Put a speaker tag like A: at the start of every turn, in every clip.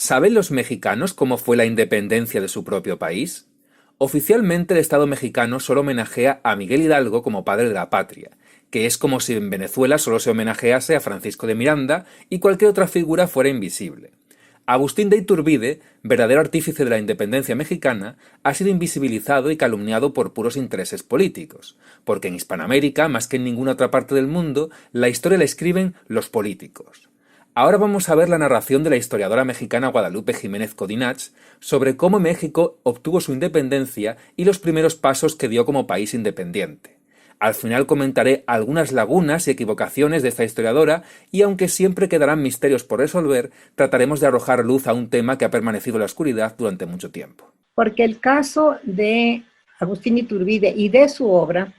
A: ¿Saben los mexicanos cómo fue la independencia de su propio país? Oficialmente el Estado mexicano solo homenajea a Miguel Hidalgo como padre de la patria, que es como si en Venezuela solo se homenajease a Francisco de Miranda y cualquier otra figura fuera invisible. Agustín de Iturbide, verdadero artífice de la independencia mexicana, ha sido invisibilizado y calumniado por puros intereses políticos, porque en Hispanoamérica, más que en ninguna otra parte del mundo, la historia la escriben los políticos. Ahora vamos a ver la narración de la historiadora mexicana Guadalupe Jiménez Codinach sobre cómo México obtuvo su independencia y los primeros pasos que dio como país independiente. Al final comentaré algunas lagunas y equivocaciones de esta historiadora y aunque siempre quedarán misterios por resolver, trataremos de arrojar luz a un tema que ha permanecido en la oscuridad durante mucho tiempo.
B: Porque el caso de Agustín Iturbide y de su obra,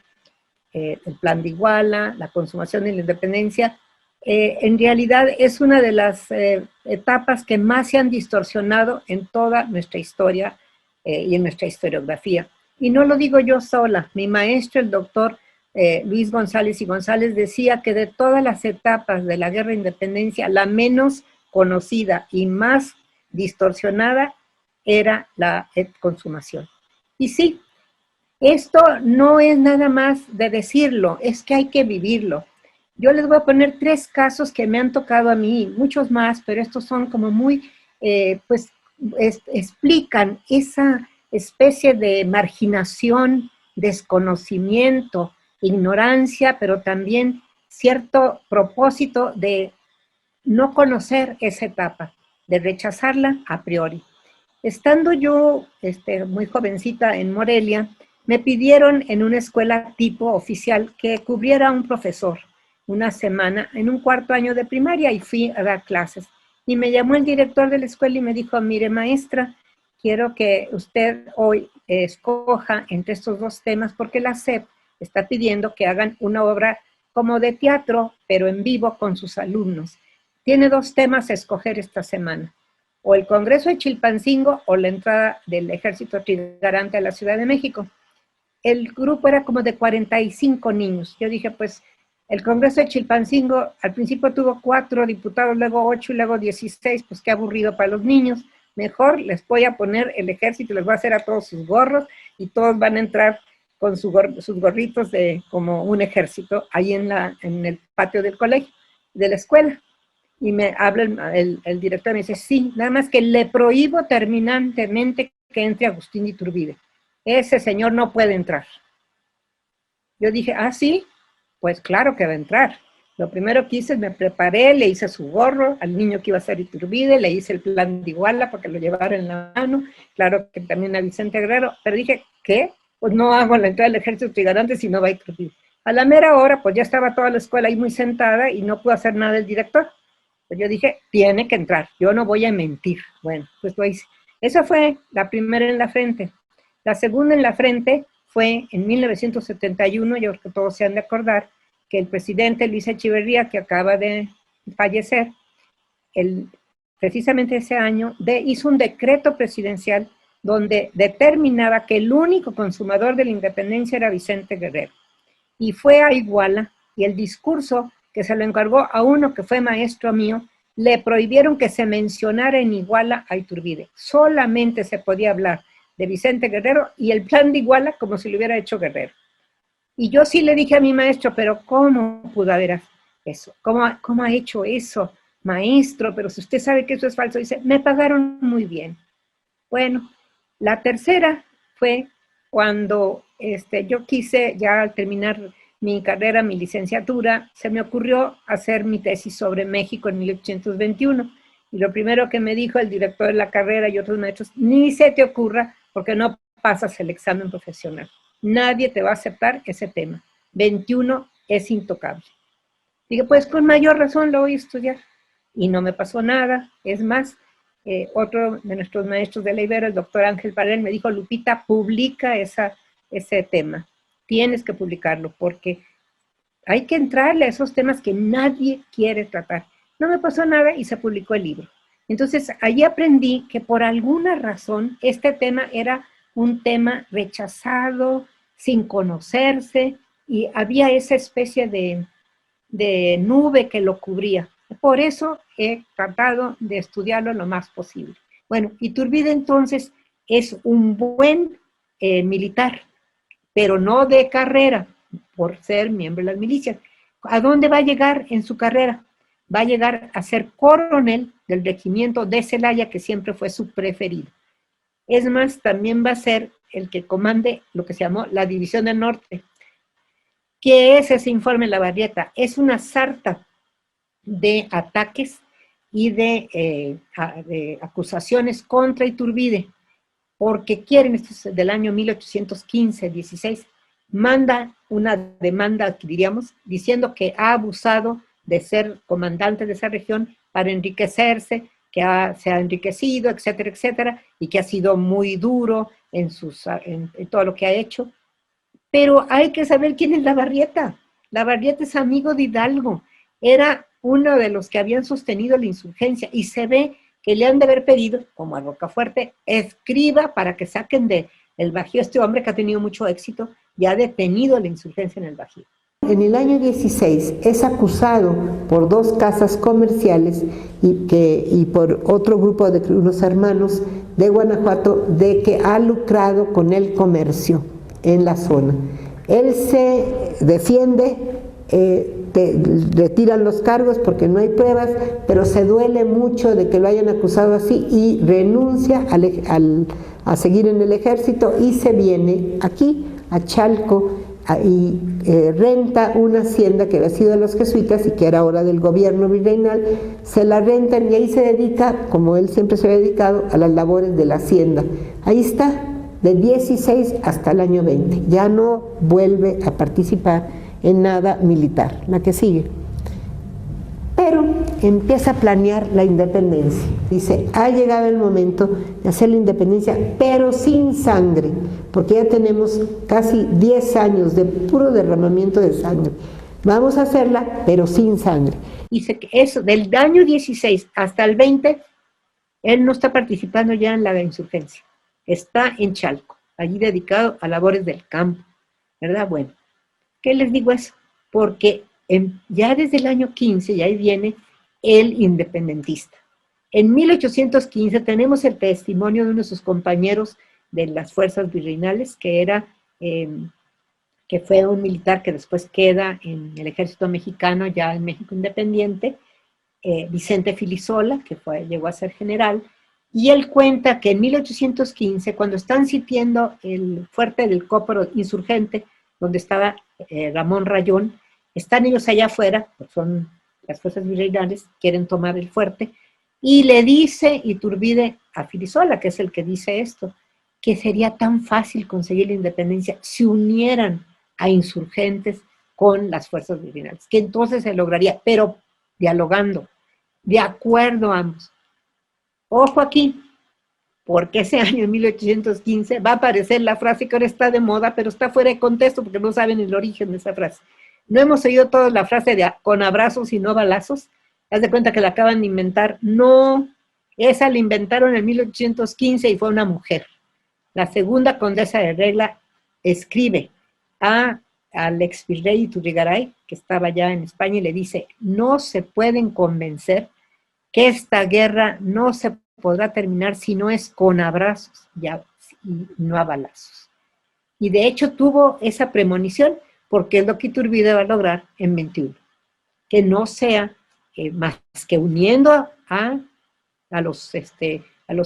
B: el Plan de Iguala, la consumación de la independencia, en realidad es una de las etapas que más se han distorsionado en toda nuestra historia y en nuestra historiografía. Y no lo digo yo sola, mi maestro, el doctor Luis González y González, decía que de todas las etapas de la guerra de independencia, la menos conocida y más distorsionada era la consumación. Y sí, esto no es nada más de decirlo, es que hay que vivirlo. Yo les voy a poner 3 casos que me han tocado a mí, muchos más, pero estos son como muy, pues, explican esa especie de marginación, desconocimiento, ignorancia, pero también cierto propósito de no conocer esa etapa, de rechazarla a priori. Estando yo muy jovencita en Morelia, me pidieron en una escuela tipo oficial que cubriera a un profesor una semana en un 4º año de primaria y fui a dar clases. Y me llamó el director de la escuela y me dijo, mire maestra, quiero que usted hoy escoja entre estos 2 temas porque la SEP está pidiendo que hagan una obra como de teatro, pero en vivo con sus alumnos. Tiene 2 temas a escoger esta semana, o el Congreso de Chilpancingo o la entrada del Ejército Trigarante a la Ciudad de México. El grupo era como de 45 niños. Yo dije, pues, el Congreso de Chilpancingo al principio tuvo 4 diputados, luego 8 y luego 16, pues qué aburrido para los niños. Mejor les voy a poner el ejército, les voy a hacer a todos sus gorros y todos van a entrar con sus gorritos de como un ejército ahí en el patio del colegio, de la escuela. Y me habla el director y me dice, sí, nada más que le prohíbo terminantemente que entre Agustín Iturbide. Ese señor no puede entrar. Yo dije, ah, sí, pues claro que va a entrar. Lo primero que hice, me preparé, le hice su gorro al niño que iba a ser Iturbide, le hice el plan de Iguala para que lo llevara en la mano, claro que también a Vicente Guerrero, pero dije, ¿qué? Pues no hago la entrada del ejército trigarante si no va a Iturbide. A la mera hora, pues ya estaba toda la escuela ahí muy sentada y no pudo hacer nada el director. Pues yo dije, tiene que entrar, yo no voy a mentir. Bueno, pues lo hice. Esa fue la primera en la frente. La segunda en la frente fue en 1971, yo creo que todos se han de acordar, que el presidente Luis Echeverría, que acaba de fallecer, precisamente ese año, hizo un decreto presidencial donde determinaba que el único consumador de la independencia era Vicente Guerrero. Y fue a Iguala, y el discurso que se lo encargó a uno que fue maestro mío, le prohibieron que se mencionara en Iguala a Iturbide. Solamente se podía hablar de Vicente Guerrero y el plan de Iguala como si lo hubiera hecho Guerrero. Y yo sí le dije a mi maestro, pero ¿cómo pudo haber eso? ¿Cómo ha hecho eso, maestro? Pero si usted sabe que eso es falso, dice, me pagaron muy bien. Bueno, la tercera fue cuando yo quise ya al terminar mi carrera, mi licenciatura, se me ocurrió hacer mi tesis sobre México en 1821. Y lo primero que me dijo el director de la carrera y otros maestros, ni se te ocurra porque no pasas el examen profesional. Nadie te va a aceptar ese tema. 21 es intocable. Dije, pues con mayor razón lo voy a estudiar. Y no me pasó nada. Es más, otro de nuestros maestros de la Ibero, el doctor Ángel Parel, me dijo, Lupita, publica ese tema. Tienes que publicarlo porque hay que entrarle a esos temas que nadie quiere tratar. No me pasó nada y se publicó el libro. Entonces, allí aprendí que por alguna razón este tema era un tema rechazado, sin conocerse, y había esa especie de nube que lo cubría. Por eso he tratado de estudiarlo lo más posible. Bueno, Iturbide entonces es un buen militar, pero no de carrera, por ser miembro de las milicias. ¿A dónde va a llegar en su carrera? Va a llegar a ser coronel del regimiento de Celaya, que siempre fue su preferido. Es más, también va a ser el que comande lo que se llamó la División del Norte. ¿Qué es ese informe de Lavarrieta? Es una sarta de ataques y de acusaciones contra Iturbide, porque quieren, esto es del año 1815-16, manda una demanda, diríamos, diciendo que ha abusado de ser comandante de esa región para enriquecerse, que se ha enriquecido, etcétera, etcétera, y que ha sido muy duro en todo lo que ha hecho. Pero hay que saber quién es Lavarrieta. Lavarrieta es amigo de Hidalgo, era uno de los que habían sostenido la insurgencia, y se ve que le han de haber pedido, como a Rocafuerte, escriba para que saquen del Bajío este hombre que ha tenido mucho éxito y ha detenido la insurgencia en el Bajío.
C: En el año 16 es acusado por dos casas comerciales y por otro grupo de unos hermanos de Guanajuato de que ha lucrado con el comercio en la zona. Él se defiende, retiran los cargos porque no hay pruebas, pero se duele mucho de que lo hayan acusado así y renuncia a seguir en el ejército y se viene aquí, a Chalco, y renta una hacienda que había sido de los jesuitas y que era ahora del gobierno virreinal. Se la rentan y ahí se dedica, como él siempre se había dedicado, a las labores de la hacienda. Ahí está, de 16 hasta el año 20. Ya no vuelve a participar en nada militar. La que sigue. Pero empieza a planear la independencia. Dice, ha llegado el momento de hacer la independencia, pero sin sangre, porque ya tenemos casi 10 años de puro derramamiento de sangre. Vamos a hacerla, pero sin sangre.
B: Dice que eso, del año 16 hasta el 20, él no está participando ya en la insurgencia. Está en Chalco, allí dedicado a labores del campo, ¿verdad? Bueno, ¿qué les digo eso? Porque ya desde el año 15, y ahí viene el independentista. En 1815 tenemos el testimonio de uno de sus compañeros de las fuerzas virreinales, que fue un militar que después queda en el ejército mexicano, ya en México independiente, Vicente Filisola, que llegó a ser general, y él cuenta que en 1815, cuando están sitiando el fuerte del Cóporo insurgente, donde estaba Ramón Rayón, están ellos allá afuera, pues son las fuerzas virreinales, quieren tomar el fuerte, y le dice Iturbide a Filisola, que es el que dice esto, que sería tan fácil conseguir la independencia si unieran a insurgentes con las fuerzas virreinales, que entonces se lograría, pero dialogando, de acuerdo ambos. Ojo aquí, porque ese año, en 1815, va a aparecer la frase que ahora está de moda, pero está fuera de contexto porque no saben el origen de esa frase. ¿No hemos oído todos la frase de con abrazos y no balazos? Haz de cuenta que la acaban de inventar. No, esa la inventaron en 1815 y fue una mujer. La segunda condesa de Regla escribe al ex virrey Iturrigaray, que estaba ya en España, y le dice, no se pueden convencer que esta guerra no se podrá terminar si no es con abrazos y no a balazos. Y de hecho tuvo esa premonición, porque es lo que Iturbide va a lograr en 21. Que no sea más que uniendo a los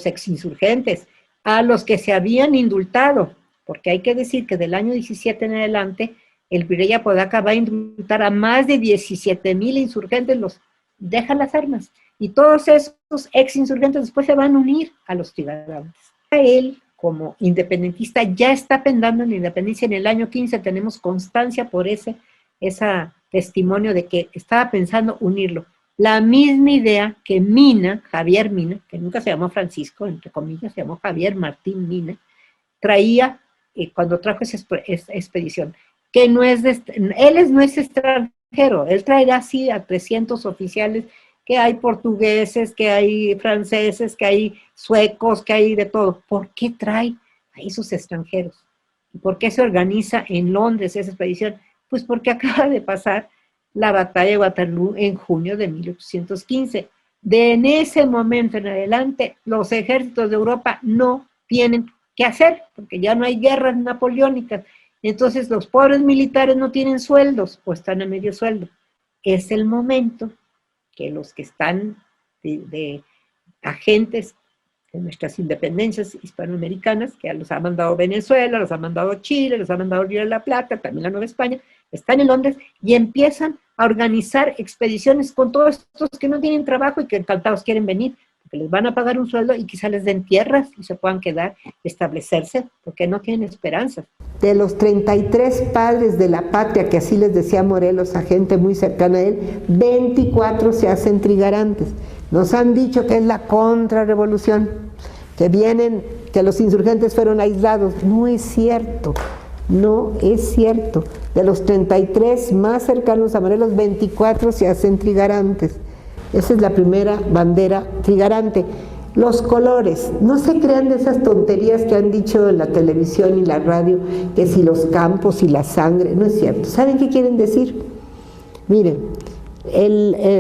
B: exinsurgentes, a los que se habían indultado, porque hay que decir que del año 17 en adelante, el virrey Apodaca va a indultar a más de 17,000 insurgentes, los dejan las armas, y todos esos exinsurgentes después se van a unir a los trigarantes. Él, como independentista, ya está pendando en la independencia. En el año 15 tenemos constancia por ese testimonio de que estaba pensando unirlo. La misma idea que Mina, Javier Mina, que nunca se llamó Francisco, entre comillas, se llamó Javier Martín Mina, traía cuando trajo esa expedición, que no es él no es extranjero, él traerá así a 300 oficiales, que hay portugueses, que hay franceses, que hay suecos, que hay de todo. ¿Por qué trae a esos extranjeros? ¿Y por qué se organiza en Londres esa expedición? Pues porque acaba de pasar la batalla de Waterloo en junio de 1815. En ese momento en adelante, los ejércitos de Europa no tienen qué hacer, porque ya no hay guerras napoleónicas. Entonces los pobres militares no tienen sueldos, o están a medio sueldo. Es el momento que los que están de agentes de nuestras independencias hispanoamericanas, que los ha mandado Venezuela, los ha mandado Chile, los ha mandado Río de la Plata, también la Nueva España, están en Londres y empiezan a organizar expediciones con todos estos que no tienen trabajo y que encantados quieren venir, porque les van a pagar un sueldo y quizá les den tierras y se puedan quedar, establecerse, porque no tienen esperanzas.
C: De los 33 padres de la patria, que así les decía Morelos a gente muy cercana a él, 24 se hacen trigarantes. Nos han dicho que es la contrarrevolución, que los insurgentes fueron aislados. No es cierto, no es cierto. De los 33 más cercanos a Morelos, 24 se hacen trigarantes. Esa es la primera bandera trigarante. Los colores, no se crean de esas tonterías que han dicho en la televisión y la radio, que si los campos y la sangre, no es cierto. ¿Saben qué quieren decir? Miren,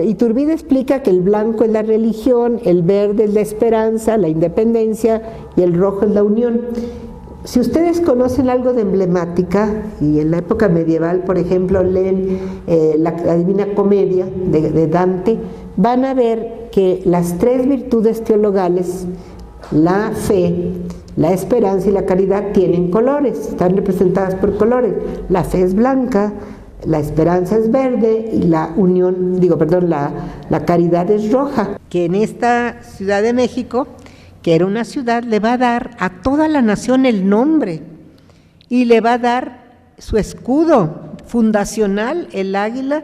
C: Iturbide explica que el blanco es la religión, el verde es la esperanza, la independencia y el rojo es la unión. Si ustedes conocen algo de emblemática, y en la época medieval, por ejemplo, leen la Divina Comedia de Dante, van a ver que las tres virtudes teologales, la fe, la esperanza y la caridad, tienen colores, están representadas por colores. La fe es blanca, la esperanza es verde y la caridad es roja. Que en esta Ciudad de México, que era una ciudad, le va a dar a toda la nación el nombre y le va a dar su escudo fundacional, el águila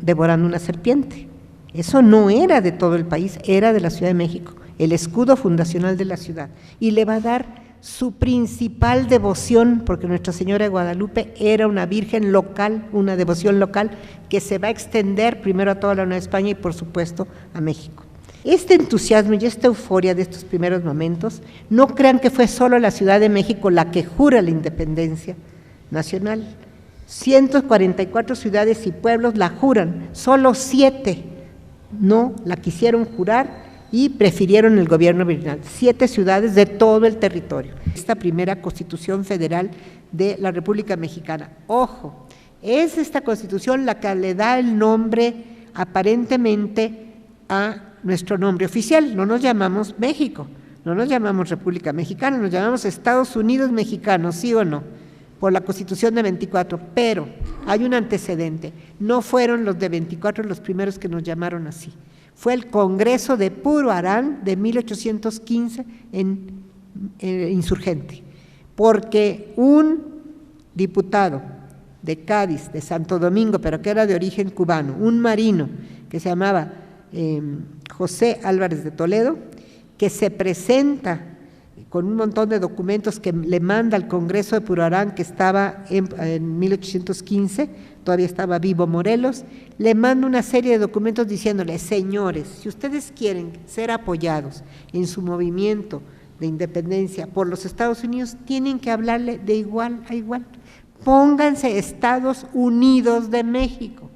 C: devorando una serpiente. Eso no era de todo el país, era de la Ciudad de México, el escudo fundacional de la ciudad. Y le va a dar su principal devoción, porque Nuestra Señora de Guadalupe era una virgen local, una devoción local que se va a extender primero a toda la Nueva España y por supuesto a México. Este entusiasmo y esta euforia de estos primeros momentos, no crean que fue solo la Ciudad de México la que jura la independencia nacional. 144 ciudades y pueblos la juran, solo 7 no la quisieron jurar y prefirieron el gobierno virreinal. 7 ciudades de todo el territorio. Esta primera Constitución Federal de la República Mexicana. Ojo, es esta Constitución la que le da el nombre aparentemente a nuestro nombre oficial. No nos llamamos México, no nos llamamos República Mexicana, nos llamamos Estados Unidos Mexicanos, ¿sí o no? Por la Constitución de 24, pero hay un antecedente. No fueron los de 24 los primeros que nos llamaron así. Fue el Congreso de Puro Harán de 1815 en insurgente, porque un diputado de Cádiz, de Santo Domingo, pero que era de origen cubano, un marino que se llamaba José Álvarez de Toledo, que se presenta con un montón de documentos que le manda al Congreso de Puro Harán, que estaba en 1815, todavía estaba vivo Morelos, le manda una serie de documentos diciéndole: señores, si ustedes quieren ser apoyados en su movimiento de independencia por los Estados Unidos, tienen que hablarle de igual a igual. Pónganse Estados Unidos de México.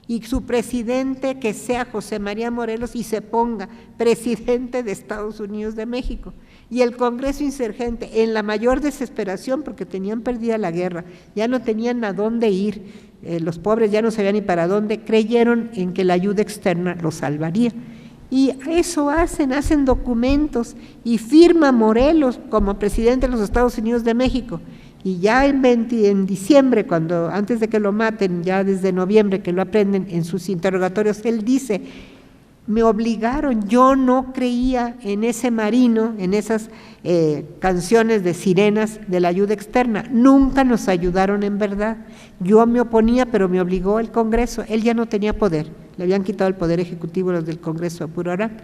C: Y su presidente que sea José María Morelos y se ponga presidente de Estados Unidos de México. Y el Congreso insurgente, en la mayor desesperación, porque tenían perdida la guerra, ya no tenían a dónde ir, los pobres ya no sabían ni para dónde, creyeron en que la ayuda externa los salvaría. Y eso hacen documentos, y firma Morelos como presidente de los Estados Unidos de México. Y ya en diciembre, antes de que lo maten, ya desde noviembre que lo aprenden en sus interrogatorios, él dice: me obligaron, yo no creía en ese marino, en esas canciones de sirenas de la ayuda externa, nunca nos ayudaron en verdad, yo me oponía, pero me obligó el Congreso, él ya no tenía poder, le habían quitado el poder ejecutivo los del Congreso de Puro Harán,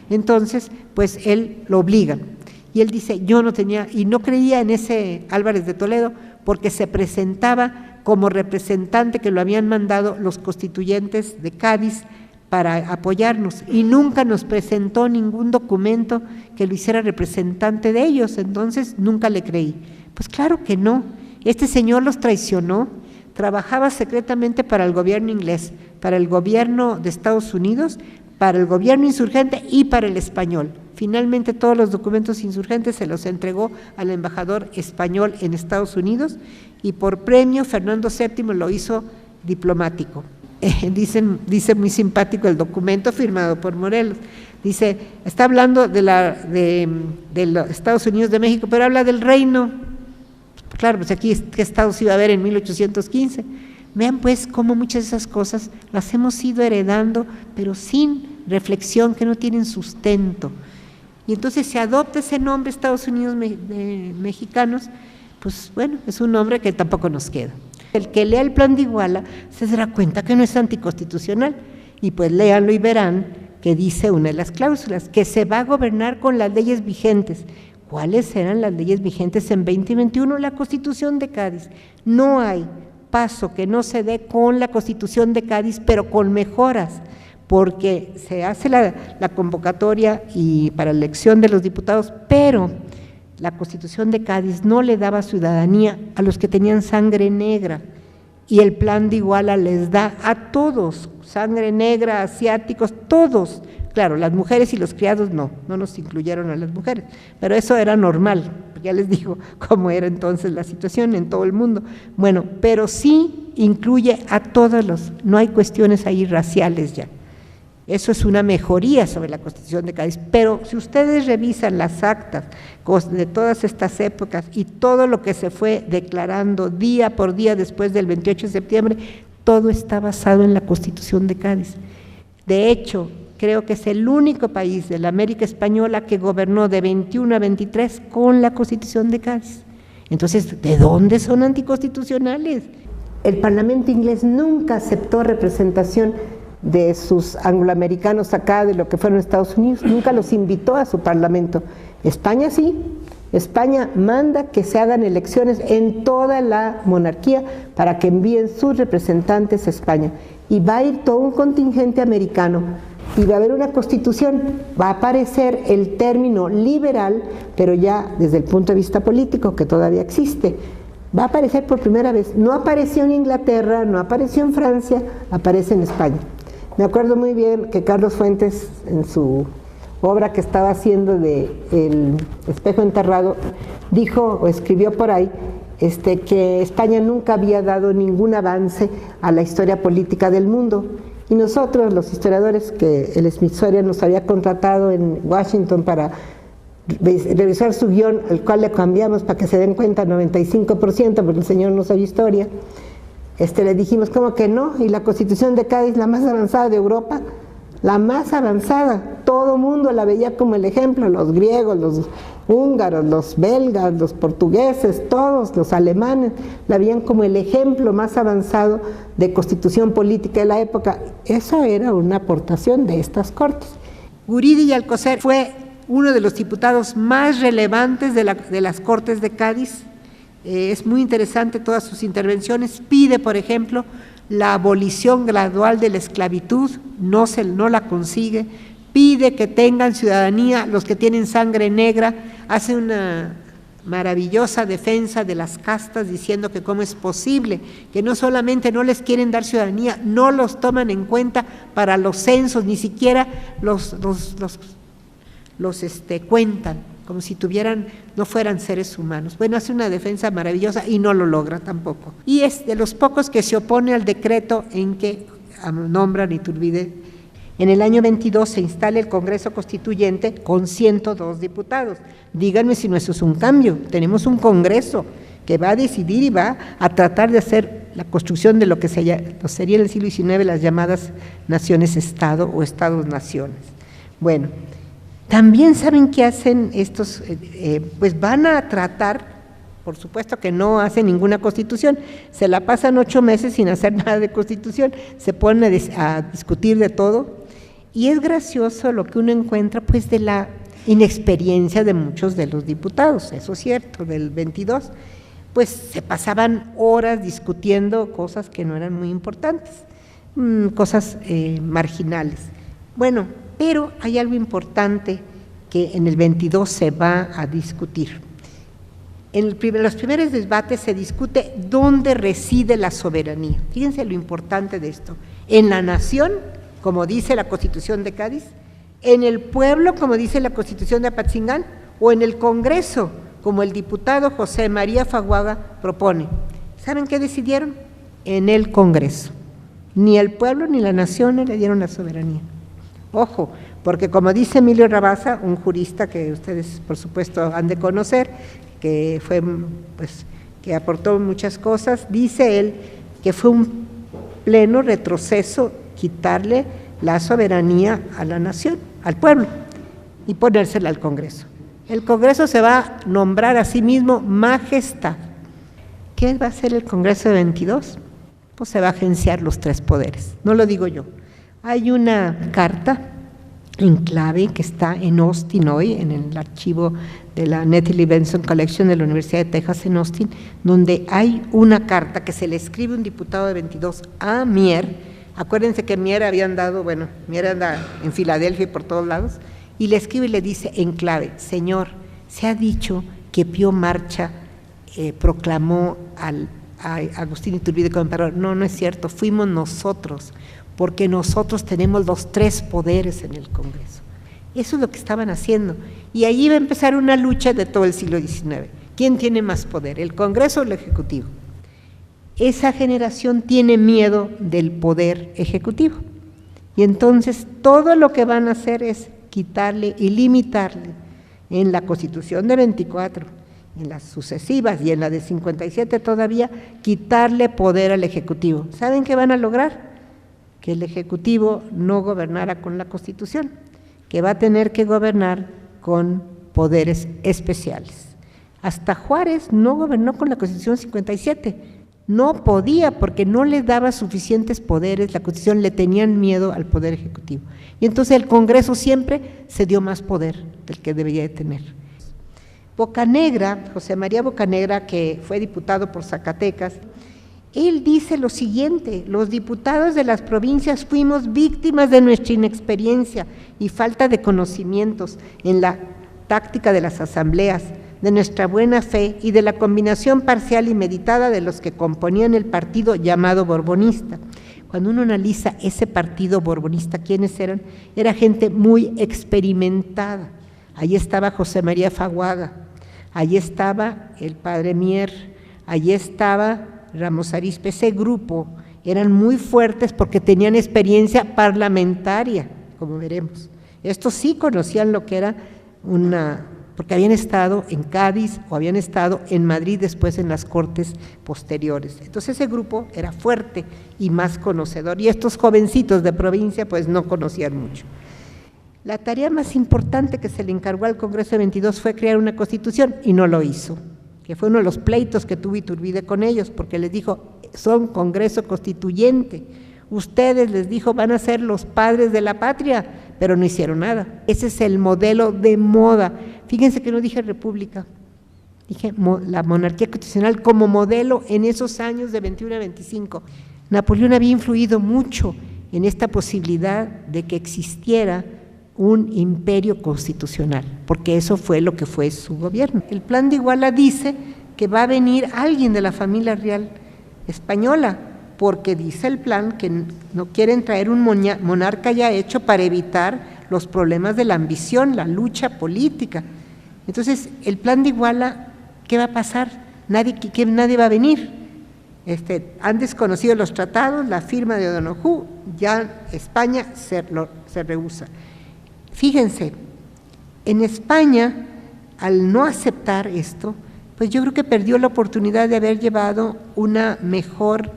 C: entonces pues él lo obligan. Y él dice: yo no tenía, y no creía en ese Álvarez de Toledo, porque se presentaba como representante que lo habían mandado los constituyentes de Cádiz para apoyarnos, y nunca nos presentó ningún documento que lo hiciera representante de ellos, entonces nunca le creí. Pues claro que no, este señor los traicionó, trabajaba secretamente para el gobierno inglés, para el gobierno de Estados Unidos, para el gobierno insurgente y para el español. Finalmente todos los documentos insurgentes se los entregó al embajador español en Estados Unidos y por premio Fernando VII lo hizo diplomático. Dice muy simpático el documento firmado por Morelos. Dice, está hablando de los Estados Unidos de México, pero habla del reino. Claro, pues aquí, ¿qué estados iba a haber en 1815? Vean pues cómo muchas de esas cosas las hemos ido heredando, pero sin reflexión, que no tienen sustento. Y entonces se adopta ese nombre, Estados Unidos mexicanos, pues bueno, es un nombre que tampoco nos queda. El que lea el Plan de Iguala se dará cuenta que no es anticonstitucional, y pues léanlo y verán que dice una de las cláusulas, que se va a gobernar con las leyes vigentes. ¿Cuáles eran las leyes vigentes en 2021? La Constitución de Cádiz. No hay paso que no se dé con la Constitución de Cádiz, pero con mejoras, porque se hace la convocatoria y para la elección de los diputados, pero la Constitución de Cádiz no le daba ciudadanía a los que tenían sangre negra, y el Plan de Iguala les da a todos, sangre negra, asiáticos, todos. Claro, las mujeres y los criados no nos incluyeron a las mujeres, pero eso era normal, ya les digo cómo era entonces la situación en todo el mundo. Bueno, pero sí incluye a todos no hay cuestiones ahí raciales ya. Eso es una mejoría sobre la Constitución de Cádiz, pero si ustedes revisan las actas de todas estas épocas y todo lo que se fue declarando día por día después del 28 de septiembre, todo está basado en la Constitución de Cádiz. De hecho, creo que es el único país de la América Española que gobernó de 21 a 23 con la Constitución de Cádiz. Entonces, ¿de dónde son anticonstitucionales?
B: El Parlamento inglés nunca aceptó representación de sus angloamericanos acá, de lo que fueron Estados Unidos, nunca los invitó a su parlamento. España sí, España manda que se hagan elecciones en toda la monarquía para que envíen sus representantes a España, y va a ir todo un contingente americano, y va a haber una constitución, va a aparecer el término liberal, pero ya desde el punto de vista político, que todavía existe, va a aparecer por primera vez. No apareció en Inglaterra, no apareció en Francia, aparece en España. Me acuerdo muy bien que Carlos Fuentes, en su obra que estaba haciendo de El espejo enterrado, dijo o escribió por ahí que España nunca había dado ningún avance a la historia política del mundo. Y nosotros, los historiadores, que el Smithsonian nos había contratado en Washington para revisar su guión, el cual le cambiamos para que se den cuenta 95%, porque el señor no sabe historia, le dijimos, ¿cómo que no? Y la Constitución de Cádiz, la más avanzada de Europa, la más avanzada, todo mundo la veía como el ejemplo, los griegos, los húngaros, los belgas, los portugueses, todos los alemanes, la veían como el ejemplo más avanzado de constitución política de la época. Esa era una aportación de estas cortes.
C: Guridi y Alcocer fue uno de los diputados más relevantes de las Cortes de Cádiz. Es muy interesante todas sus intervenciones. Pide, por ejemplo, la abolición gradual de la esclavitud, no la consigue. Pide que tengan ciudadanía los que tienen sangre negra. Hace una maravillosa defensa de las castas, diciendo que cómo es posible que no solamente no les quieren dar ciudadanía, no los toman en cuenta para los censos, ni siquiera los cuentan, como si no fueran seres humanos. Bueno, hace una defensa maravillosa y no lo logra tampoco. Y es de los pocos que se opone al decreto en que nombran Iturbide. En el año 22 se instala el Congreso Constituyente con 102 diputados. Díganme si no eso es un cambio. Tenemos un Congreso que va a decidir y va a tratar de hacer la construcción de lo que sería en el siglo XIX las llamadas naciones-estado o estados-naciones. Bueno, también saben qué hacen estos, pues van a tratar, por supuesto que no hacen ninguna constitución, se la pasan 8 meses sin hacer nada de constitución, se ponen a discutir de todo, y es gracioso lo que uno encuentra pues de la inexperiencia de muchos de los diputados, eso es cierto, del 22, pues se pasaban horas discutiendo cosas que no eran muy importantes, cosas marginales. Bueno, pero hay algo importante que en el 22 se va a discutir. en los primeros debates se discute dónde reside la soberanía. Fíjense lo importante de esto. En la nación, como dice la Constitución de Cádiz, en el pueblo, como dice la Constitución de Apatzingán, o en el Congreso, como el diputado José María Faguaga propone. ¿Saben qué decidieron? En el Congreso. Ni el pueblo ni la nación le dieron la soberanía. Ojo, porque como dice Emilio Rabasa, un jurista que ustedes por supuesto han de conocer, que fue, pues, que aportó muchas cosas, dice él que fue un pleno retroceso quitarle la soberanía a la nación, al pueblo, y ponérsela al Congreso. El Congreso se va a nombrar a sí mismo majestad. ¿Qué va a hacer el Congreso de 22? Pues se va a agenciar los tres poderes, no lo digo yo. Hay una carta en clave que está en Austin hoy, en el archivo de la Nettie Benson Collection de la Universidad de Texas en Austin, donde hay una carta que se le escribe un diputado de 22 a Mier. Acuérdense que Mier había andado, bueno, Mier anda en Filadelfia y por todos lados, y le escribe y le dice en clave: Señor, se ha dicho que Pío Marcha proclamó a Agustín Iturbide como emperador. No, no es cierto, fuimos nosotros, porque nosotros tenemos los tres poderes en el Congreso. Eso es lo que estaban haciendo. Y allí va a empezar una lucha de todo el siglo XIX. ¿Quién tiene más poder, el Congreso o el Ejecutivo? Esa generación tiene miedo del poder ejecutivo. Y entonces todo lo que van a hacer es quitarle y limitarle en la Constitución de 24, en las sucesivas y en la de 57 todavía, quitarle poder al Ejecutivo. ¿Saben qué van a lograr? Que el Ejecutivo no gobernara con la Constitución, que va a tener que gobernar con poderes especiales. Hasta Juárez no gobernó con la Constitución 57, no podía porque no le daba suficientes poderes, la Constitución le tenían miedo al poder ejecutivo. Y entonces el Congreso siempre se dio más poder del que debería de tener. Bocanegra, José María Bocanegra, que fue diputado por Zacatecas, él dice lo siguiente: los diputados de las provincias fuimos víctimas de nuestra inexperiencia y falta de conocimientos en la táctica de las asambleas, de nuestra buena fe y de la combinación parcial y meditada de los que componían el partido llamado borbonista. Cuando uno analiza ese partido borbonista, ¿quiénes eran? Era gente muy experimentada. Allí estaba José María Faguaga, allí estaba el padre Mier, allí estaba Ramos Arizpe. Ese grupo eran muy fuertes porque tenían experiencia parlamentaria, como veremos. Estos sí conocían lo que era porque habían estado en Cádiz o habían estado en Madrid después en las cortes posteriores. Entonces ese grupo era fuerte y más conocedor, y estos jovencitos de provincia pues no conocían mucho. La tarea más importante que se le encargó al Congreso de 22 fue crear una constitución, y no lo hizo, que fue uno de los pleitos que tuvo Iturbide con ellos, porque les dijo: son Congreso Constituyente, ustedes, les dijo, van a ser los padres de la patria, pero no hicieron nada. Ese es el modelo de moda. Fíjense que no dije república, dije la monarquía constitucional como modelo en esos años de 21 a 25. Napoleón había influido mucho en esta posibilidad de que existiera un imperio constitucional, porque eso fue lo que fue su gobierno. El plan de Iguala dice que va a venir alguien de la familia real española, porque dice el plan que no quieren traer un monarca ya hecho para evitar los problemas de la ambición, la lucha política. Entonces, el plan de Iguala, ¿qué va a pasar? Nadie va a venir. Han desconocido los tratados, la firma de O'Donoghue, ya España se rehúsa. Fíjense, en España, al no aceptar esto, pues yo creo que perdió la oportunidad de haber llevado una mejor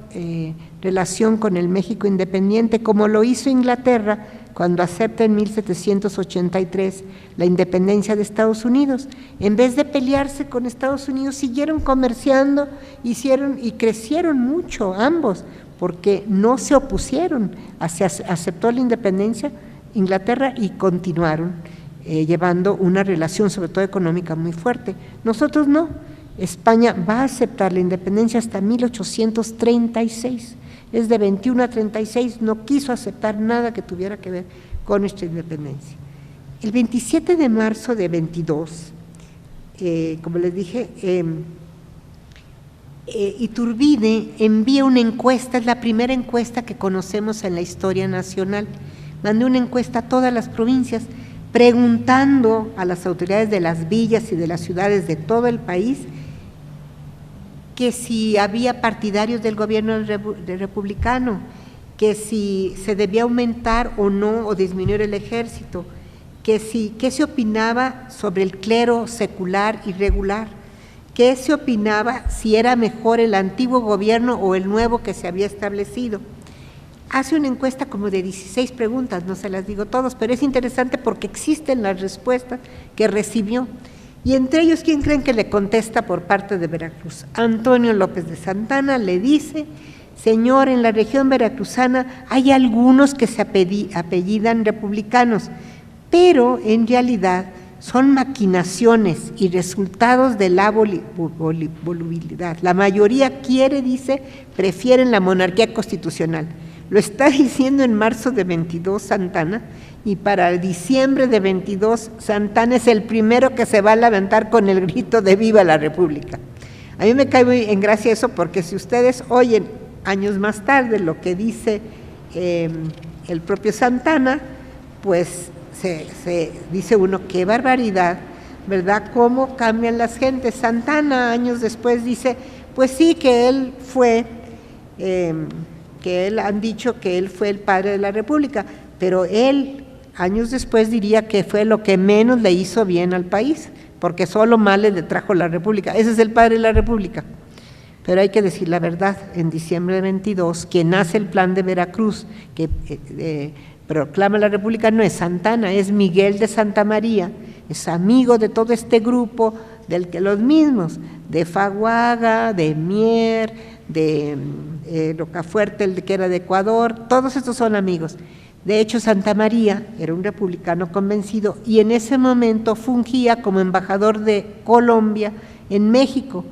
C: relación con el México independiente, como lo hizo Inglaterra cuando acepta en 1783 la independencia de Estados Unidos. En vez de pelearse con Estados Unidos, siguieron comerciando, hicieron y crecieron mucho ambos, porque no se opusieron, aceptó la independencia Inglaterra y continuaron llevando una relación, sobre todo económica, muy fuerte. Nosotros no. España va a aceptar la independencia hasta 1836. Es de 21 a 36, no quiso aceptar nada que tuviera que ver con nuestra independencia. El 27 de marzo de 22, como les dije, Iturbide envía una encuesta, es la primera encuesta que conocemos en la historia nacional. Mandó una encuesta a todas las provincias, preguntando a las autoridades de las villas y de las ciudades de todo el país que si había partidarios del gobierno republicano, que si se debía aumentar o no o disminuir el ejército, qué se opinaba sobre el clero secular y regular, qué se opinaba si era mejor el antiguo gobierno o el nuevo que se había establecido. Hace una encuesta como de 16 preguntas, no se las digo todas, pero es interesante porque existen las respuestas que recibió. Y entre ellos, ¿quién creen que le contesta por parte de Veracruz? Antonio López de Santana le dice: señor, en la región veracruzana hay algunos que se apellidan republicanos, pero en realidad son maquinaciones y resultados de la volubilidad. La mayoría prefieren la monarquía constitucional. Lo está diciendo en marzo de 22 Santana, y para diciembre de 22 Santana es el primero que se va a levantar con el grito de ¡Viva la República! A mí me cae muy en gracia eso, porque si ustedes oyen años más tarde lo que dice el propio Santana, pues se dice uno, qué barbaridad, ¿verdad? ¿Cómo cambian las gentes? Santana años después dice, pues sí, que él fue, que él han dicho que él fue el padre de la República, pero él años después diría que fue lo que menos le hizo bien al país, porque solo mal le trajo la República. Ese es el padre de la República. Pero hay que decir la verdad, en diciembre de 22, quien hace el plan de Veracruz, que proclama la República, no es Santana, es Miguel de Santa María, es amigo de todo este grupo, del que los mismos, de Faguaga, de Mier, de Rocafuerte, el que era de Ecuador, todos estos son amigos. De hecho, Santa María era un republicano convencido y en ese momento fungía como embajador de Colombia en México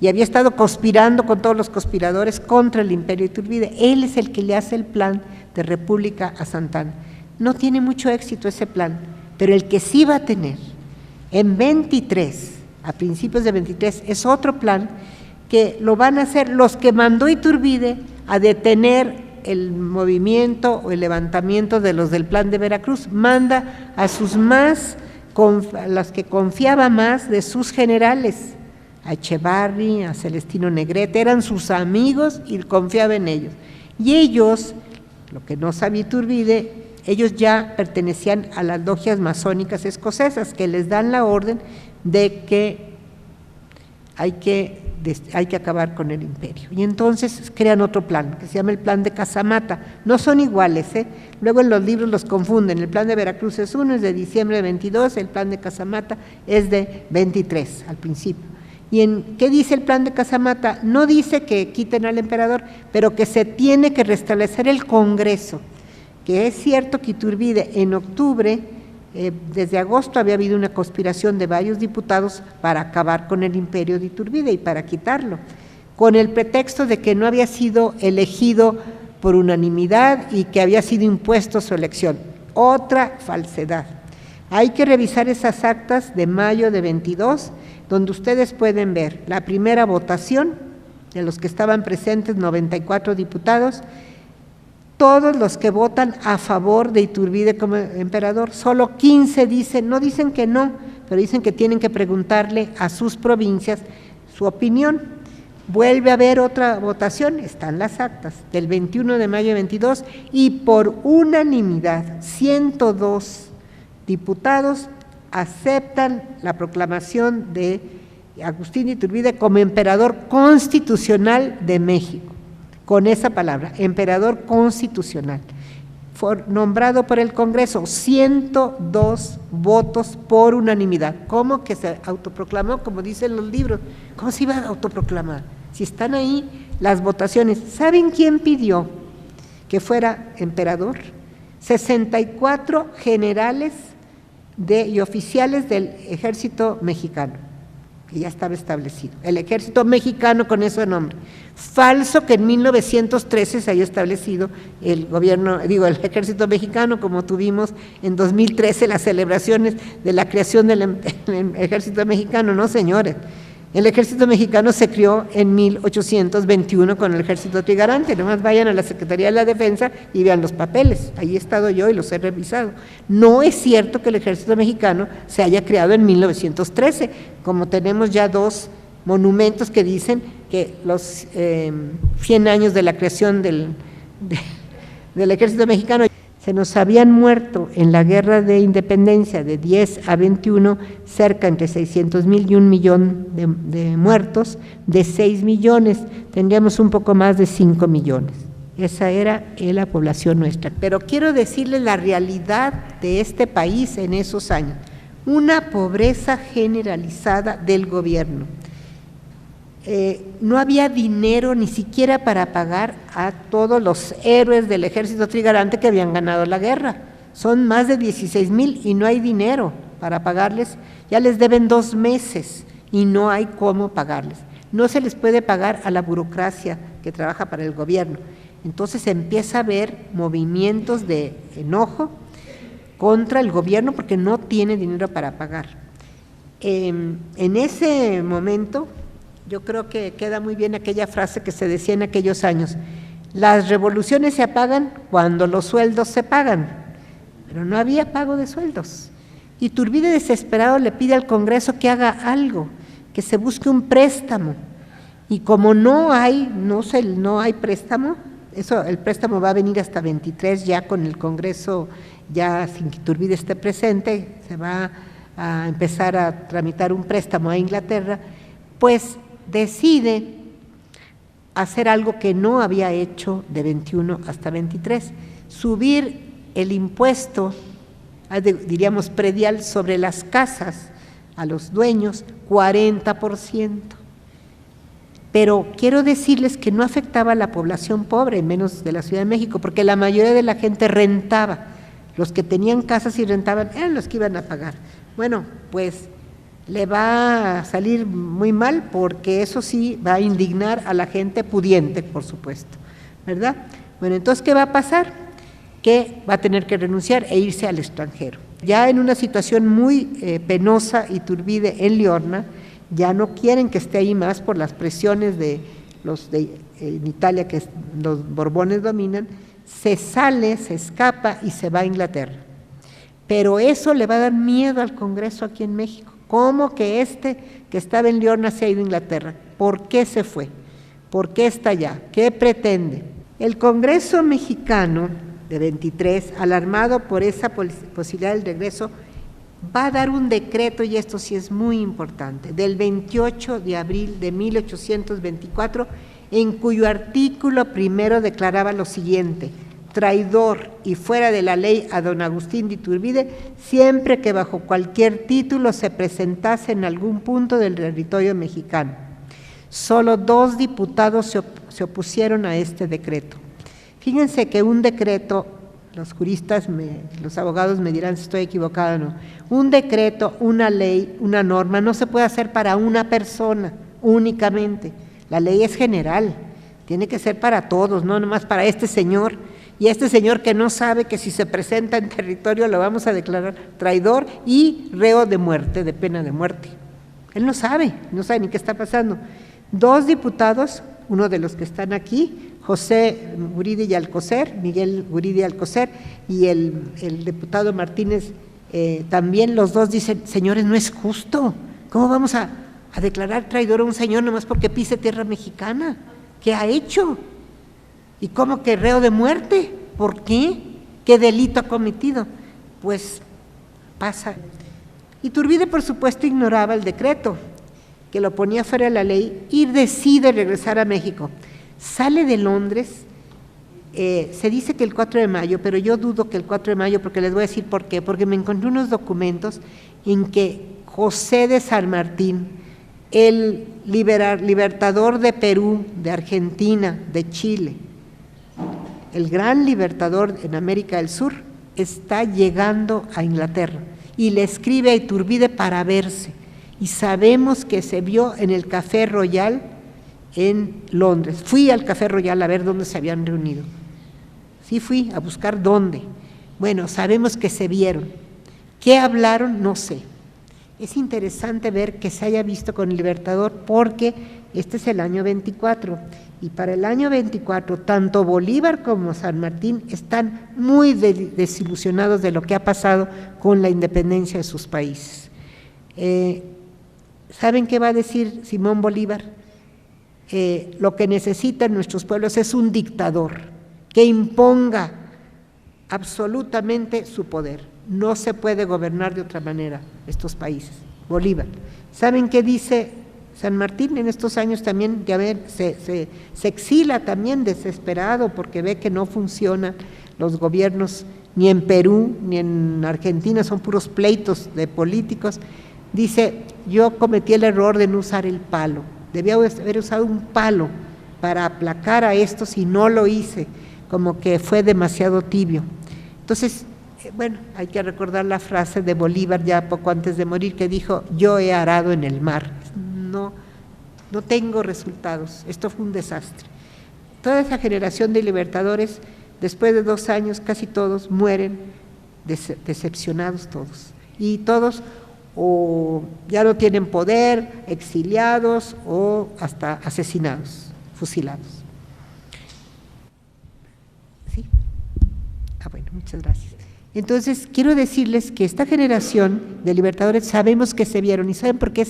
C: y había estado conspirando con todos los conspiradores contra el Imperio Iturbide. Él es el que le hace el plan de República a Santana. No tiene mucho éxito ese plan, pero el que sí va a tener en 23, a principios de 23, es otro plan que lo van a hacer los que mandó Iturbide a detener el movimiento o el levantamiento de los del plan de Veracruz. Manda a a los que confiaba más de sus generales, a Echevarri, a Celestino Negrete, eran sus amigos y confiaba en ellos. Y ellos, lo que no sabía Iturbide, ellos ya pertenecían a las logias masónicas escocesas, que les dan la orden de que hay que acabar con el imperio. Y entonces crean otro plan, que se llama el plan de Casamata. No son iguales, luego en los libros los confunden. El plan de Veracruz es uno, es de diciembre de 22, el plan de Casamata es de 23, al principio. ¿Y qué dice el plan de Casamata? No dice que quiten al emperador, pero que se tiene que restablecer el Congreso, que es cierto que Iturbide en octubre, desde agosto había habido una conspiración de varios diputados para acabar con el imperio de Iturbide y para quitarlo, con el pretexto de que no había sido elegido por unanimidad y que había sido impuesto su elección. Otra falsedad. Hay que revisar esas actas de mayo de 22, donde ustedes pueden ver la primera votación, de los que estaban presentes, 94 diputados, todos los que votan a favor de Iturbide como emperador, solo 15 no dicen que no, pero dicen que tienen que preguntarle a sus provincias su opinión. Vuelve a haber otra votación, están las actas, del 21 de mayo de 22, y por unanimidad, 102 diputados aceptan la proclamación de Agustín Iturbide como emperador constitucional de México. Con esa palabra, emperador constitucional, fue nombrado por el Congreso, 102 votos por unanimidad. ¿Cómo que se autoproclamó? Como dicen los libros, ¿cómo se iba a autoproclamar? Si están ahí las votaciones. ¿Saben quién pidió que fuera emperador? 64 generales y oficiales del ejército mexicano. que ya estaba establecido. El ejército mexicano con ese nombre. Falso que en 1913 se haya establecido el ejército mexicano, como tuvimos en 2013 las celebraciones de la creación del ejército mexicano. No, señores. El ejército mexicano se creó en 1821 con el ejército trigarante. Nomás vayan a la Secretaría de la Defensa y vean los papeles. Ahí he estado yo y los he revisado. No es cierto que el ejército mexicano se haya creado en 1913, como tenemos ya dos monumentos que dicen que los 100 años de la creación del ejército mexicano. Se nos habían muerto en la guerra de independencia de 10 a 21 cerca entre 600,000 y 1,000,000 de muertos, de 6 millones, tendríamos un poco más de 5 millones. Esa era la población nuestra. Pero quiero decirles la realidad de este país en esos años. Una pobreza generalizada del gobierno. No había dinero ni siquiera para pagar a todos los héroes del ejército trigarante que habían ganado la guerra. Son más de 16,000 y no hay dinero para pagarles. Ya les deben 2 meses y no hay cómo pagarles. No se les puede pagar a la burocracia que trabaja para el gobierno. Entonces empieza a haber movimientos de enojo contra el gobierno porque no tiene dinero para pagar. En ese momento, yo creo que queda muy bien aquella frase que se decía en aquellos años: las revoluciones se apagan cuando los sueldos se pagan, pero no había pago de sueldos. Iturbide, desesperado, le pide al Congreso que haga algo, que se busque un préstamo, y como no hay préstamo, el préstamo va a venir hasta 23 ya con el Congreso, ya sin que Iturbide esté presente, se va a empezar a tramitar un préstamo a Inglaterra, pues decide hacer algo que no había hecho de 21 hasta 23, subir el impuesto, diríamos predial, sobre las casas a los dueños 40%. Pero quiero decirles que no afectaba a la población pobre, menos de la Ciudad de México, porque la mayoría de la gente rentaba. Los que tenían casas y rentaban eran los que iban a pagar. Bueno, pues le va a salir muy mal porque eso sí va a indignar a la gente pudiente, por supuesto, ¿verdad? Bueno, entonces, ¿qué va a pasar? Que va a tener que renunciar e irse al extranjero. Ya en una situación muy penosa, Iturbide en Liorna, ya no quieren que esté ahí más por las presiones de los en Italia, que los Borbones dominan, se sale, se escapa y se va a Inglaterra. Pero eso le va a dar miedo al Congreso aquí en México. ¿Cómo que que estaba en Liorna se ha ido a Inglaterra? ¿Por qué se fue? ¿Por qué está allá? ¿Qué pretende? El Congreso mexicano de 23, alarmado por esa posibilidad del regreso, va a dar un decreto, y esto sí es muy importante, del 28 de abril de 1824, en cuyo artículo primero declaraba lo siguiente: traidor y fuera de la ley a don Agustín de Iturbide, siempre que bajo cualquier título se presentase en algún punto del territorio mexicano. Solo 2 diputados se opusieron a este decreto. Fíjense que un decreto, los juristas, los abogados me dirán si estoy equivocado o no, un decreto, una ley, una norma no se puede hacer para una persona únicamente. La ley es general, tiene que ser para todos, no nomás para este señor. Y este señor que no sabe que si se presenta en territorio lo vamos a declarar traidor y reo de muerte, de pena de muerte. Él no sabe ni qué está pasando. 2 diputados, uno de los que están aquí, José Guridi y Alcocer, Miguel Guridi y Alcocer, y el diputado Martínez, también los 2 dicen: señores, no es justo. ¿Cómo vamos a declarar traidor a un señor nomás porque pise tierra mexicana? ¿Qué ha hecho? ¿Y cómo que reo de muerte? ¿Por qué? ¿Qué delito ha cometido? Pues pasa. Iturbide, por supuesto, ignoraba el decreto que lo ponía fuera de la ley y decide regresar a México. Sale de Londres, se dice que el 4 de mayo, pero yo dudo que el 4 de mayo, porque les voy a decir por qué, porque me encontré unos documentos en que José de San Martín, el libertador de Perú, de Argentina, de Chile, el gran libertador en América del Sur, está llegando a Inglaterra y le escribe a Iturbide para verse. y sabemos que se vio en el Café Royal en Londres. Fui al Café Royal a ver dónde se habían reunido. Sí fui a buscar dónde. Bueno, sabemos que se vieron. ¿Qué hablaron? No sé. Es interesante ver que se haya visto con el Libertador porque este es el año 24 y para el año 24 tanto Bolívar como San Martín están muy desilusionados de lo que ha pasado con la independencia de sus países. ¿Saben qué va a decir Simón Bolívar? Lo que necesitan nuestros pueblos es un dictador que imponga absolutamente su poder. No se puede gobernar de otra manera estos países. Bolívar. ¿Saben qué dice San Martín? En estos años también ya ven, se exila también desesperado porque ve que no funcionan los gobiernos ni en Perú ni en Argentina, son puros pleitos de políticos. Dice, yo cometí el error de no usar el palo, debía haber usado un palo para aplacar a estos y no lo hice, como que fue demasiado tibio. Entonces, bueno, hay que recordar la frase de Bolívar ya poco antes de morir que dijo, yo he arado en el mar, no tengo resultados, esto fue un desastre. Toda esa generación de libertadores, después de 2 años, casi todos mueren decepcionados todos, y todos o ya no tienen poder, exiliados o hasta asesinados, fusilados. ¿Sí? Bueno, muchas gracias. Entonces, quiero decirles que esta generación de libertadores sabemos que se vieron, y ¿saben por qué?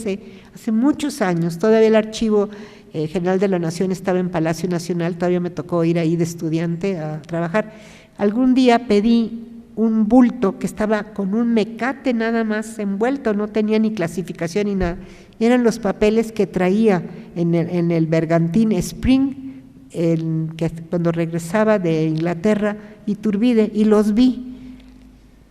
C: Hace muchos años, todavía el Archivo General de la Nación estaba en Palacio Nacional, todavía me tocó ir ahí de estudiante a trabajar. Algún día pedí un bulto que estaba con un mecate nada más envuelto, no tenía ni clasificación ni nada. Eran los papeles que traía en el bergantín Spring, que cuando regresaba de Inglaterra, Iturbide, y los vi.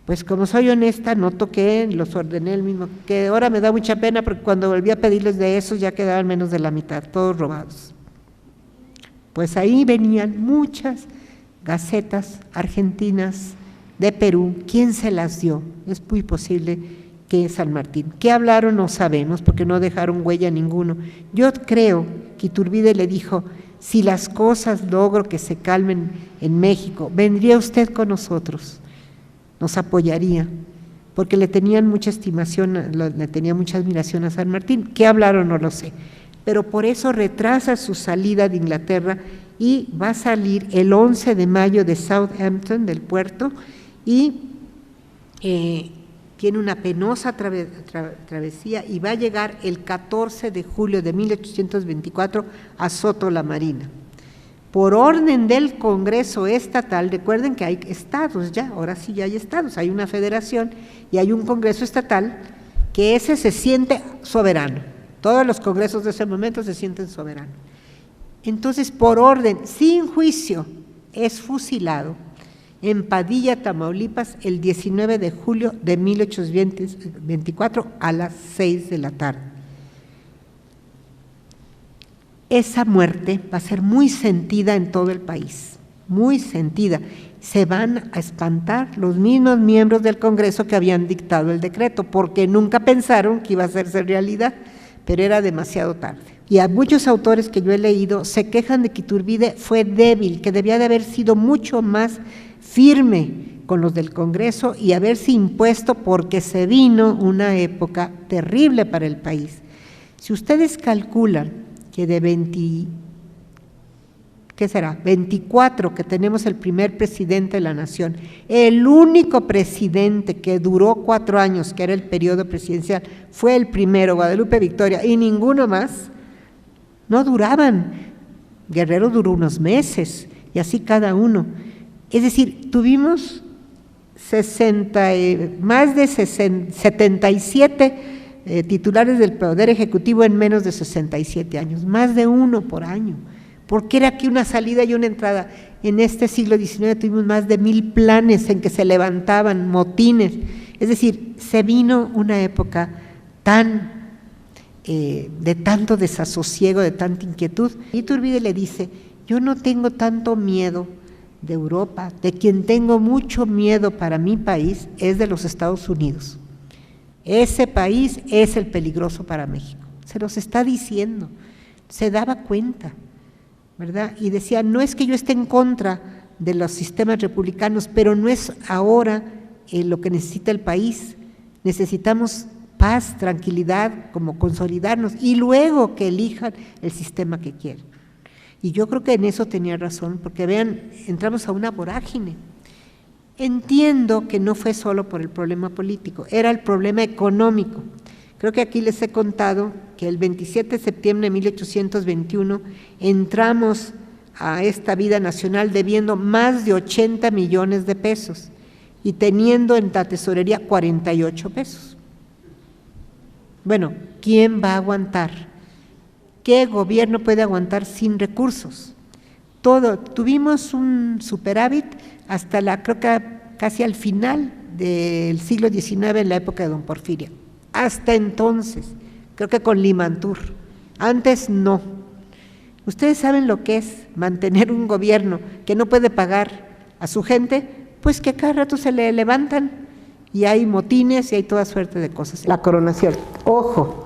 C: Pues como soy honesta, no toqué, los ordené el mismo, que ahora me da mucha pena porque cuando volví a pedirles de esos ya quedaban menos de la mitad, todos robados. Pues ahí venían muchas gacetas argentinas de Perú. ¿Quién se las dio? Es muy posible que San Martín. ¿Qué hablaron? No sabemos porque no dejaron huella ninguno. Yo creo que Iturbide le dijo, si las cosas logro que se calmen en México, ¿vendría usted con nosotros? Nos apoyaría, porque le tenían mucha estimación, le tenía mucha admiración a San Martín. ¿Qué hablaron? No lo sé, pero por eso retrasa su salida de Inglaterra y va a salir el 11 de mayo de Southampton, del puerto, y tiene una penosa travesía y va a llegar el 14 de julio de 1824 a Soto la Marina. Por orden del Congreso Estatal, recuerden que hay estados ya, ahora sí ya hay estados, hay una federación y hay un Congreso Estatal que ese se siente soberano, todos los congresos de ese momento se sienten soberanos. Entonces, por orden, sin juicio, es fusilado en Padilla, Tamaulipas, el 19 de julio de 1824 a las 6 de la tarde. Esa muerte va a ser muy sentida en todo el país, muy sentida. Se van a espantar los mismos miembros del Congreso que habían dictado el decreto, porque nunca pensaron que iba a hacerse realidad, pero era demasiado tarde. Y a muchos autores que yo he leído se quejan de que Iturbide fue débil, que debía de haber sido mucho más firme con los del Congreso y haberse impuesto, porque se vino una época terrible para el país. Si ustedes calculan que de 24 que tenemos el primer presidente de la nación, el único presidente que duró 4 años, que era el periodo presidencial, fue el primero, Guadalupe Victoria, y ninguno más, no duraban. Guerrero duró unos meses, y así cada uno. Es decir, tuvimos más de 77 titulares del Poder Ejecutivo en menos de 67 años, más de uno por año, porque era aquí una salida y una entrada. En este siglo XIX tuvimos más de 1000 planes en que se levantaban motines, es decir, se vino una época de tanto desasosiego, de tanta inquietud. Y Iturbide le dice, yo no tengo tanto miedo de Europa, de quien tengo mucho miedo para mi país es de los Estados Unidos. ese país es el peligroso para México. Se los está diciendo, se daba cuenta, ¿verdad? Y decía, no es que yo esté en contra de los sistemas republicanos, pero no es ahora lo que necesita el país. Necesitamos paz, tranquilidad, como consolidarnos, y luego que elijan el sistema que quieren. Y yo creo que en eso tenía razón, porque vean, entramos a una vorágine. Entiendo que no fue solo por el problema político, era el problema económico. Creo que aquí les he contado que el 27 de septiembre de 1821 entramos a esta vida nacional debiendo más de 80 millones de pesos y teniendo en la tesorería 48 pesos. Bueno, ¿quién va a aguantar? ¿Qué gobierno puede aguantar sin recursos? Tuvimos un superávit hasta creo que casi al final del siglo XIX, en la época de don Porfirio. Hasta entonces, creo que con Limantur. Antes no. ¿Ustedes saben lo que es mantener un gobierno que no puede pagar a su gente? Pues que cada rato se le levantan y hay motines y hay toda suerte de cosas. La coronación, ojo,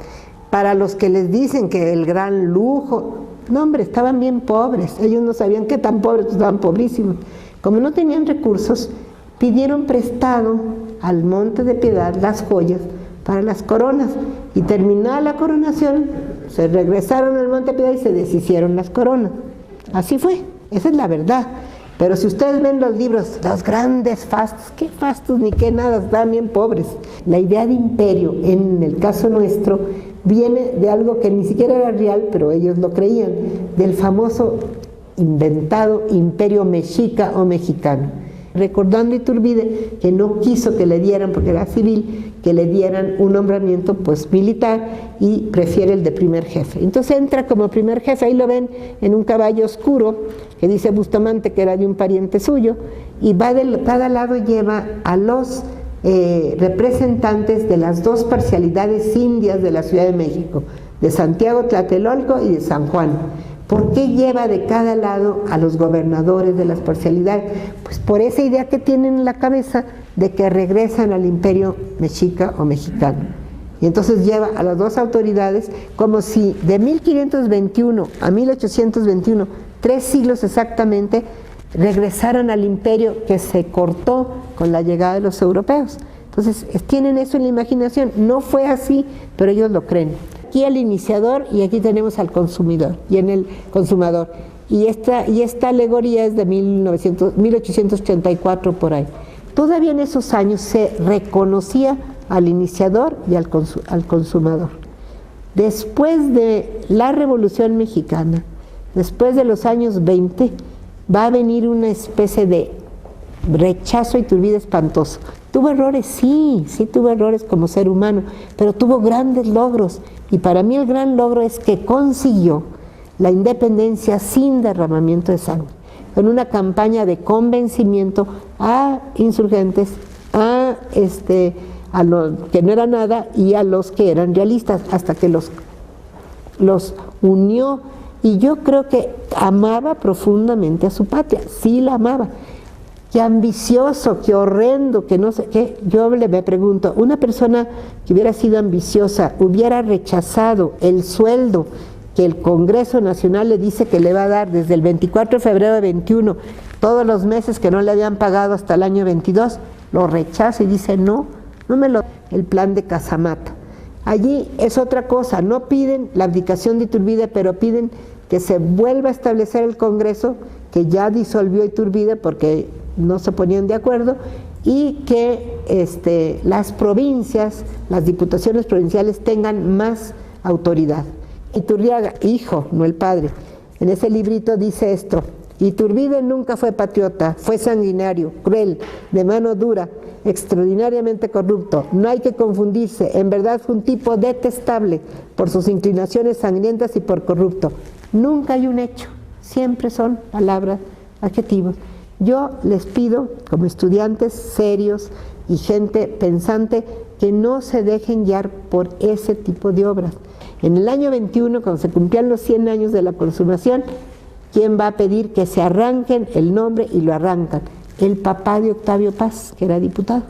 C: para los que les dicen que el gran lujo, no hombre, estaban bien pobres, ellos no sabían qué tan pobres, estaban pobrísimos. Como no tenían recursos, pidieron prestado al Monte de Piedad las joyas para las coronas, y terminada la coronación, se regresaron al Monte de Piedad y se deshicieron las coronas. Así fue, esa es la verdad. Pero si ustedes ven los libros, los grandes fastos, qué fastos ni qué nada, estaban bien pobres. La idea de imperio, en el caso nuestro, viene de algo que ni siquiera era real, pero ellos lo creían, del famoso inventado imperio mexica o mexicano. Recordando Iturbide que no quiso que le dieran, porque era civil, que le dieran un nombramiento pues militar, y prefiere el de primer jefe. Entonces entra como primer jefe, ahí lo ven en un caballo oscuro que dice Bustamante que era de un pariente suyo, y va de cada lado, lleva a los representantes de las dos parcialidades indias de la Ciudad de México, de Santiago Tlatelolco y de San Juan. ¿Por qué lleva de cada lado a los gobernadores de las parcialidades? Pues por esa idea que tienen en la cabeza de que regresan al imperio mexica o mexicano. Y entonces lleva a las dos autoridades como si de 1521 a 1821, 3 siglos exactamente, regresaran al imperio que se cortó con la llegada de los europeos. Entonces tienen eso en la imaginación. No fue así, pero ellos lo creen. Aquí al iniciador y aquí tenemos al consumidor, y en el consumador. Y esta alegoría es de 1884 por ahí. Todavía en esos años se reconocía al iniciador y al consumador. Después de la Revolución Mexicana, después de los años 20, va a venir una especie de rechazo a Iturbide espantoso. Tuvo errores, sí tuvo errores como ser humano, pero tuvo grandes logros. Y para mí el gran logro es que consiguió la independencia sin derramamiento de sangre, con una campaña de convencimiento a insurgentes, a los que no eran nada y a los que eran realistas, hasta que los unió. Y yo creo que amaba profundamente a su patria, sí la amaba. Qué ambicioso, qué horrendo, que no sé qué. Yo me pregunto, una persona que hubiera sido ambiciosa, hubiera rechazado el sueldo que el Congreso Nacional le dice que le va a dar desde el 24 de febrero de 21, todos los meses que no le habían pagado hasta el año 22, lo rechaza y dice no me lo... El plan de Casamata. Allí es otra cosa, no piden la abdicación de Iturbide, pero piden que se vuelva a establecer el Congreso, que ya disolvió Iturbide porque no se ponían de acuerdo, y que las provincias, las diputaciones provinciales tengan más autoridad. Iturriaga, hijo, no el padre, en ese librito dice esto: Iturbide nunca fue patriota, fue sanguinario, cruel, de mano dura, extraordinariamente corrupto. No hay que confundirse, en verdad fue un tipo detestable por sus inclinaciones sangrientas y por corrupto. Nunca hay un hecho, siempre son palabras, adjetivos. Yo les pido, como estudiantes serios y gente pensante, que no se dejen guiar por ese tipo de obras. En el año 21, cuando se cumplían los 100 años de la consumación, ¿quién va a pedir que se arranquen el nombre? Y lo arrancan. el papá de Octavio Paz, que era diputado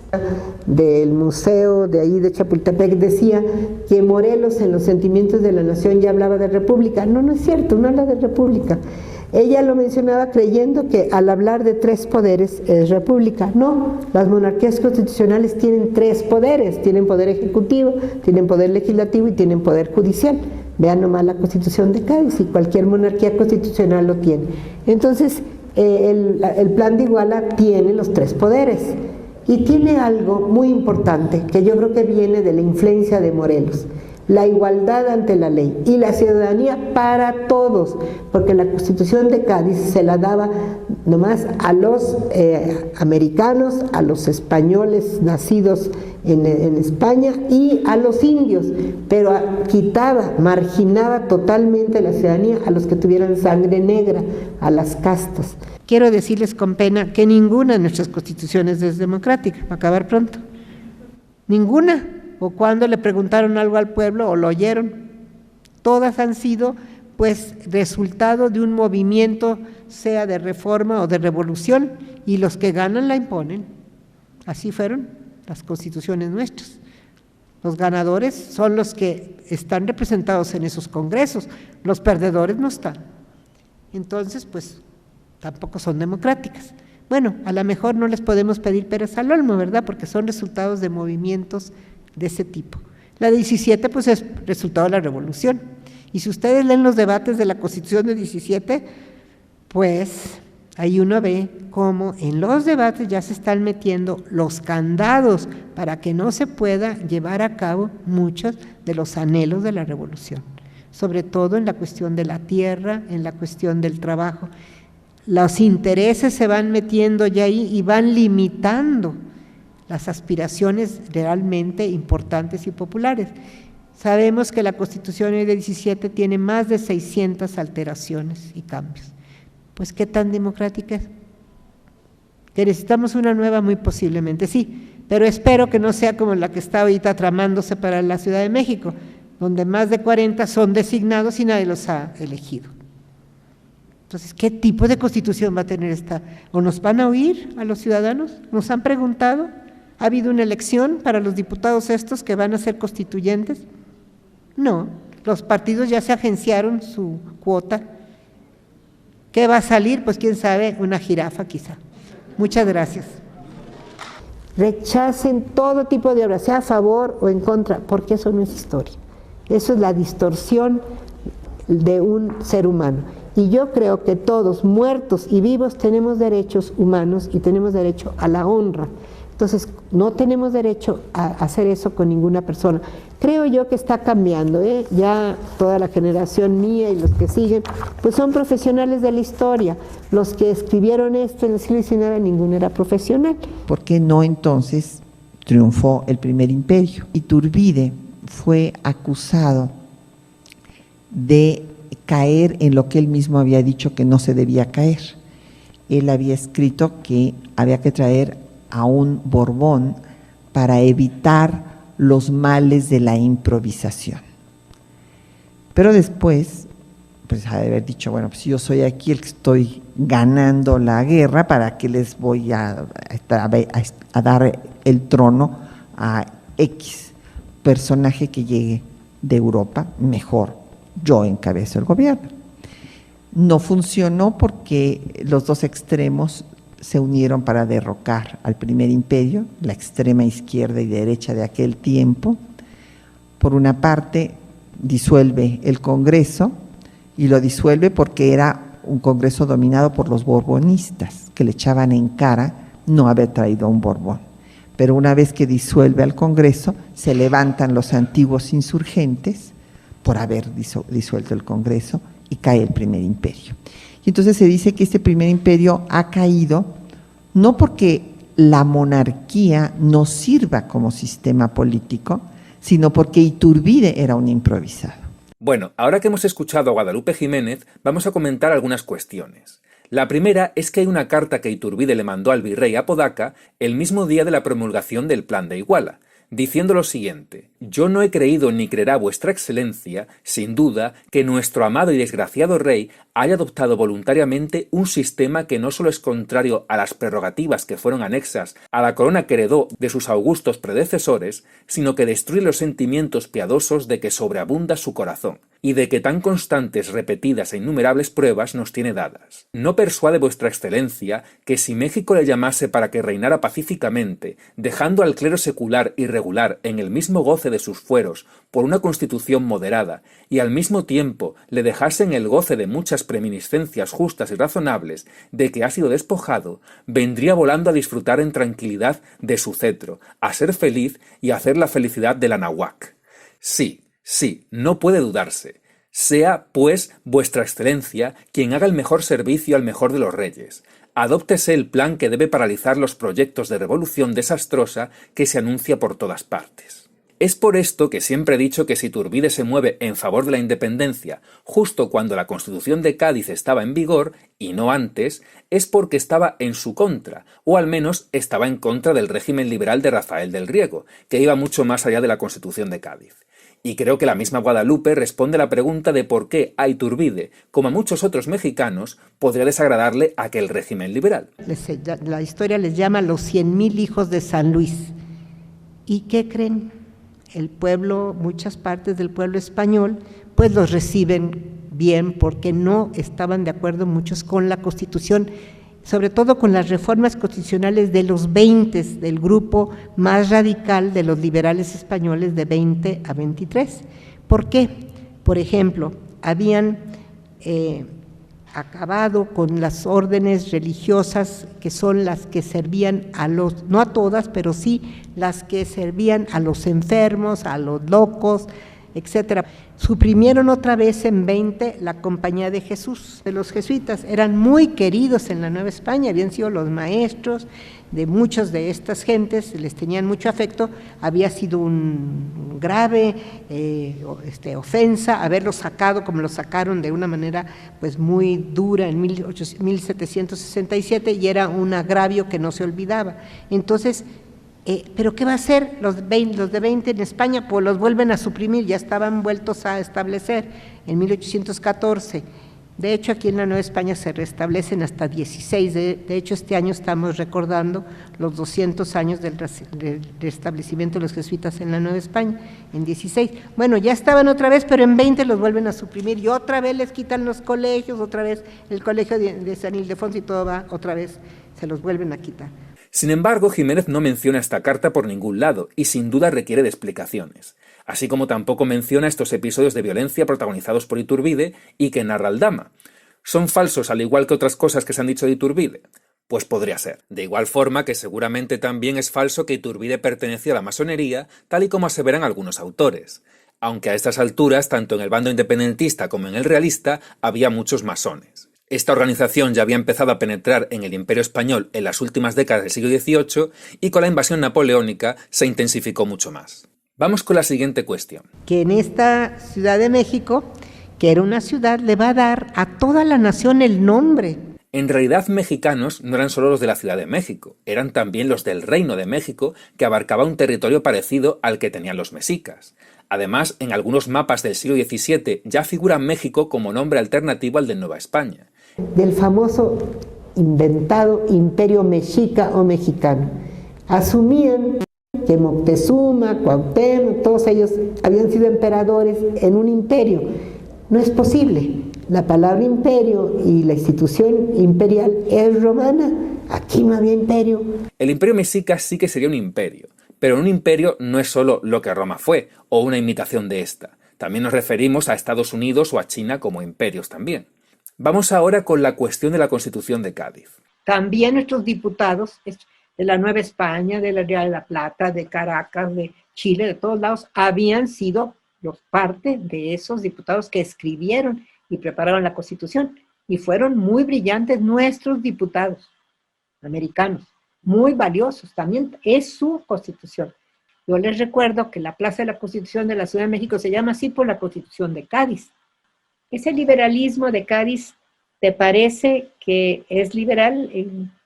C: del museo de ahí de Chapultepec, decía que Morelos en los sentimientos de la nación ya hablaba de república. No, no es cierto, no habla de república. Ella lo mencionaba creyendo que al hablar de 3 poderes es república. No, las monarquías constitucionales tienen 3 poderes, tienen poder ejecutivo, tienen poder legislativo y tienen poder judicial. Vean nomás la Constitución de Cádiz y cualquier monarquía constitucional lo tiene. Entonces, el plan de Iguala tiene los 3 poderes y tiene algo muy importante que yo creo que viene de la influencia de Morelos: la igualdad ante la ley y la ciudadanía para todos, porque la Constitución de Cádiz se la daba nomás a los americanos, a los españoles nacidos en España y a los indios, pero quitaba, marginaba totalmente la ciudadanía a los que tuvieran sangre negra, a las castas. Quiero decirles con pena que ninguna de nuestras constituciones es democrática, para acabar pronto. Ninguna. O cuando le preguntaron algo al pueblo o lo oyeron. Todas han sido pues resultado de un movimiento, sea de reforma o de revolución, y los que ganan la imponen. Así fueron las constituciones nuestras. Los ganadores son los que están representados en esos congresos, los perdedores no están. Entonces, pues tampoco son democráticas. Bueno, a lo mejor no les podemos pedir peras al olmo, ¿verdad? Porque son resultados de movimientos de ese tipo. La de 17 pues es resultado de la revolución, y si ustedes leen los debates de la Constitución de 17, pues ahí uno ve cómo en los debates ya se están metiendo los candados para que no se pueda llevar a cabo muchos de los anhelos de la revolución, sobre todo en la cuestión de la tierra, en la cuestión del trabajo. Los intereses se van metiendo ya ahí y van limitando las aspiraciones realmente importantes y populares. Sabemos que la Constitución de 17 tiene más de 600 alteraciones y cambios. Pues, ¿qué tan democrática es? ¿Que necesitamos una nueva? Muy posiblemente sí, pero espero que no sea como la que está ahorita tramándose para la Ciudad de México, donde más de 40 son designados y nadie los ha elegido. Entonces, ¿qué tipo de Constitución va a tener esta? ¿O nos van a oír a los ciudadanos? ¿Nos han preguntado? ¿Ha habido una elección para los diputados estos que van a ser constituyentes? No, los partidos ya se agenciaron su cuota. ¿Qué va a salir? Pues quién sabe, una jirafa quizá. Muchas gracias. Rechacen todo tipo de obra, sea a favor o en contra, porque eso no es historia. Eso es la distorsión de un ser humano. Y yo creo que todos, muertos y vivos, tenemos derechos humanos y tenemos derecho a la honra. Entonces, no tenemos derecho a hacer eso con ninguna persona. Creo yo que está cambiando, ya toda la generación mía y los que siguen, pues son profesionales de la historia. Los que escribieron esto en el siglo XIX, ninguno era profesional.
D: ¿Por qué no entonces triunfó el primer imperio? Iturbide fue acusado de caer en lo que él mismo había dicho que no se debía caer. Él había escrito que había que traer a un Borbón para evitar los males de la improvisación. Pero después, pues ha de haber dicho, bueno, pues yo soy aquí el que estoy ganando la guerra, ¿para qué les voy a dar el trono a X personaje que llegue de Europa? Mejor yo encabezo el gobierno. No funcionó porque los dos extremos se unieron para derrocar al primer imperio, la extrema izquierda y derecha de aquel tiempo. Por una parte, disuelve el Congreso, y lo disuelve porque era un Congreso dominado por los borbonistas, que le echaban en cara no haber traído a un Borbón. Pero una vez que disuelve al Congreso, se levantan los antiguos insurgentes por haber disuelto el Congreso y cae el primer imperio. Y entonces se dice que este primer imperio ha caído no porque la monarquía no sirva como sistema político, sino porque Iturbide era un improvisado.
A: Bueno, ahora que hemos escuchado a Guadalupe Jiménez, vamos a comentar algunas cuestiones. La primera es que hay una carta que Iturbide le mandó al virrey Apodaca el mismo día de la promulgación del Plan de Iguala, diciendo lo siguiente: Yo no he creído ni creerá vuestra excelencia, sin duda, que nuestro amado y desgraciado rey haya adoptado voluntariamente un sistema que no solo es contrario a las prerrogativas que fueron anexas a la corona que heredó de sus augustos predecesores, sino que destruye los sentimientos piadosos de que sobreabunda su corazón, y de que tan constantes, repetidas e innumerables pruebas nos tiene dadas. No persuade vuestra excelencia que si México le llamase para que reinara pacíficamente, dejando al clero secular y regular en el mismo goce de sus fueros por una constitución moderada, y al mismo tiempo le dejasen el goce de muchas preeminiscencias justas y razonables de que ha sido despojado, vendría volando a disfrutar en tranquilidad de su cetro, a ser feliz y a hacer la felicidad del Anahuac. Sí, no puede dudarse. Sea, pues, vuestra excelencia quien haga el mejor servicio al mejor de los reyes. Adóptese el plan que debe paralizar los proyectos de revolución desastrosa que se anuncia por todas partes. Es por esto que siempre he dicho que si Iturbide se mueve en favor de la independencia justo cuando la Constitución de Cádiz estaba en vigor, y no antes, es porque estaba en su contra, o al menos estaba en contra del régimen liberal de Rafael del Riego, que iba mucho más allá de la Constitución de Cádiz. Y creo que la misma Guadalupe responde a la pregunta de por qué a Iturbide, como a muchos otros mexicanos, podría desagradarle aquel régimen liberal.
C: La historia les llama los 100,000 hijos de San Luis. ¿Y qué creen? El pueblo, muchas partes del pueblo español, pues los reciben bien porque no estaban de acuerdo muchos con la Constitución, sobre todo con las reformas constitucionales de los 20, del grupo más radical de los liberales españoles de 20 a 23. ¿Por qué? Por ejemplo, habían acabado con las órdenes religiosas que son las que servían a los, no a todas, pero sí las que servían a los enfermos, a los locos, etcétera. Suprimieron otra vez en 20 la Compañía de Jesús, de los jesuitas. Eran muy queridos en la Nueva España, habían sido los maestros de muchas de estas gentes, les tenían mucho afecto. Había sido un grave ofensa haberlos sacado como los sacaron de una manera pues muy dura en 1767, y era un agravio que no se olvidaba. Entonces, ¿pero qué va a hacer los de 20 en España? Pues los vuelven a suprimir, ya estaban vueltos a establecer en 1814. De hecho, aquí en la Nueva España se restablecen hasta 16. De hecho, este año estamos recordando los 200 años del restablecimiento de los jesuitas en la Nueva España, en 16. Bueno, ya estaban otra vez, pero en 20 los vuelven a suprimir y otra vez les quitan los colegios, otra vez el colegio de San Ildefonso y todo va, otra vez se los vuelven a quitar.
A: Sin embargo, Jiménez no menciona esta carta por ningún lado y sin duda requiere de explicaciones, así como tampoco menciona estos episodios de violencia protagonizados por Iturbide y que narra Aldama. ¿Son falsos al igual que otras cosas que se han dicho de Iturbide? Pues podría ser. De igual forma que seguramente también es falso que Iturbide pertenecía a la masonería, tal y como aseveran algunos autores. Aunque a estas alturas, tanto en el bando independentista como en el realista, había muchos masones. Esta organización ya había empezado a penetrar en el Imperio Español en las últimas décadas del siglo XVIII y con la invasión napoleónica se intensificó mucho más. Vamos con la siguiente cuestión.
C: Que en esta Ciudad de México, que era una ciudad, le va a dar a toda la nación el nombre.
A: En realidad, mexicanos no eran solo los de la Ciudad de México, eran también los del Reino de México, que abarcaba un territorio parecido al que tenían los mexicas. Además, en algunos mapas del siglo XVII ya figura México como nombre alternativo al de Nueva España.
C: Del famoso inventado imperio mexica o mexicano. Asumían que Moctezuma, Cuauhtémoc, todos ellos habían sido emperadores en un imperio. No es posible. La palabra imperio y la institución imperial es romana. Aquí no había imperio.
A: El imperio mexica sí que sería un imperio, pero un imperio no es solo lo que Roma fue, o una imitación de esta. También nos referimos a Estados Unidos o a China como imperios también. Vamos ahora con la cuestión de la Constitución de Cádiz.
B: También nuestros diputados de la Nueva España, de la Real de la Plata, de Caracas, de Chile, de todos lados, habían sido parte de esos diputados que escribieron y prepararon la Constitución. Y fueron muy brillantes nuestros diputados americanos, muy valiosos. También es su Constitución. Yo les recuerdo que la Plaza de la Constitución de la Ciudad de México se llama así por la Constitución de Cádiz. ¿Ese liberalismo de Cádiz te parece que es liberal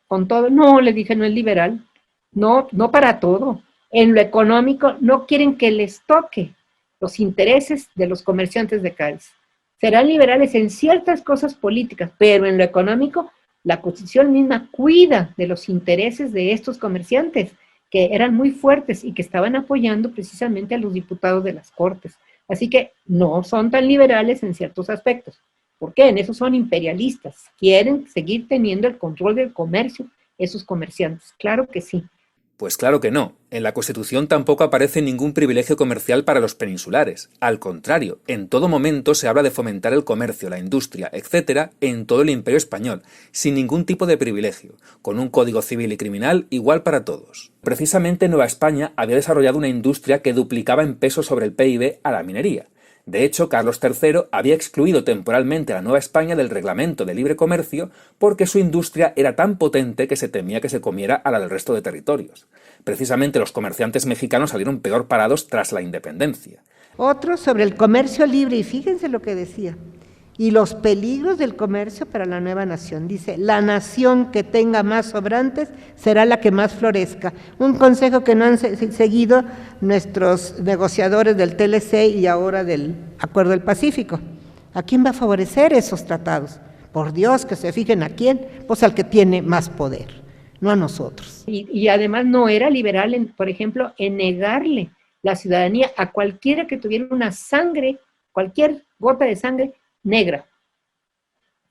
B: con todo? No, le dije, no es liberal. No para todo. En lo económico no quieren que les toque los intereses de los comerciantes de Cádiz. Serán liberales en ciertas cosas políticas, pero en lo económico la Constitución misma cuida de los intereses de estos comerciantes, que eran muy fuertes y que estaban apoyando precisamente a los diputados de las Cortes. Así que no son tan liberales en ciertos aspectos. ¿Por qué? En eso son imperialistas. Quieren seguir teniendo el control del comercio esos comerciantes. Claro que sí.
A: Pues claro que no. En la Constitución tampoco aparece ningún privilegio comercial para los peninsulares. Al contrario, en todo momento se habla de fomentar el comercio, la industria, etc. en todo el Imperio Español, sin ningún tipo de privilegio, con un código civil y criminal igual para todos. Precisamente Nueva España había desarrollado una industria que duplicaba en peso sobre el PIB a la minería. De hecho, Carlos III había excluido temporalmente a la Nueva España del Reglamento de Libre Comercio porque su industria era tan potente que se temía que se comiera a la del resto de territorios. Precisamente los comerciantes mexicanos salieron peor parados tras la independencia.
C: Otro sobre el comercio libre, y fíjense lo que decía, y los peligros del comercio para la nueva nación. Dice, la nación que tenga más sobrantes será la que más florezca. Un consejo que no han seguido nuestros negociadores del TLC y ahora del Acuerdo del Pacífico. ¿A quién va a favorecer esos tratados? Por Dios, que se fijen a quién, pues al que tiene más poder, no a nosotros.
B: Y además no era liberal, por ejemplo, en negarle la ciudadanía a cualquiera que tuviera una sangre, cualquier gota de sangre negra.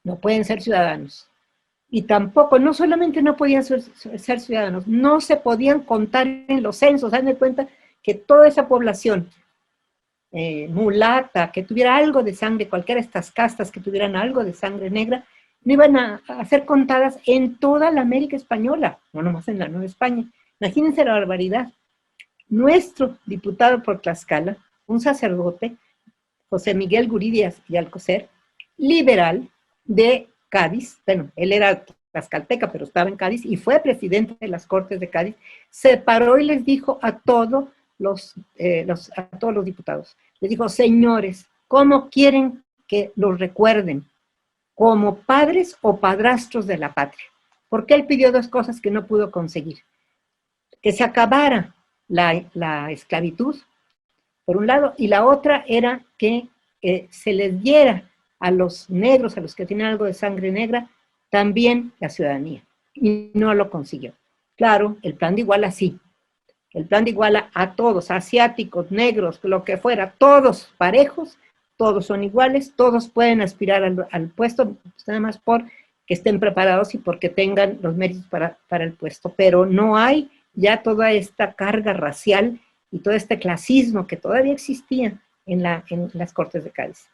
B: No pueden ser ciudadanos. Y tampoco, no solamente no podían ser ciudadanos, no se podían contar en los censos. Hagan de cuenta que toda esa población mulata, que tuviera algo de sangre, cualquiera de estas castas que tuvieran algo de sangre negra, no iban a ser contadas en toda la América Española, no nomás en la Nueva España. Imagínense la barbaridad. Nuestro diputado por Tlaxcala, un sacerdote, José Miguel Guridias y Alcocer, liberal de Cádiz, bueno, él era tlaxcalteca, pero estaba en Cádiz y fue presidente de las Cortes de Cádiz, se paró y les dijo a todos los diputados, les dijo, señores, ¿cómo quieren que los recuerden? ¿Como padres o padrastros de la patria? Porque él pidió dos cosas que no pudo conseguir. Que se acabara la esclavitud, por un lado, y la otra era que se les diera a los negros, a los que tienen algo de sangre negra, también la ciudadanía. Y no lo consiguió. Claro, el plan de Iguala sí. El plan de Iguala a todos, asiáticos, negros, lo que fuera, todos parejos, todos son iguales, todos pueden aspirar al puesto, nada más por que estén preparados y porque tengan los méritos para el puesto. Pero no hay ya toda esta carga racial y todo este clasismo que todavía existía en las Cortes de Cádiz.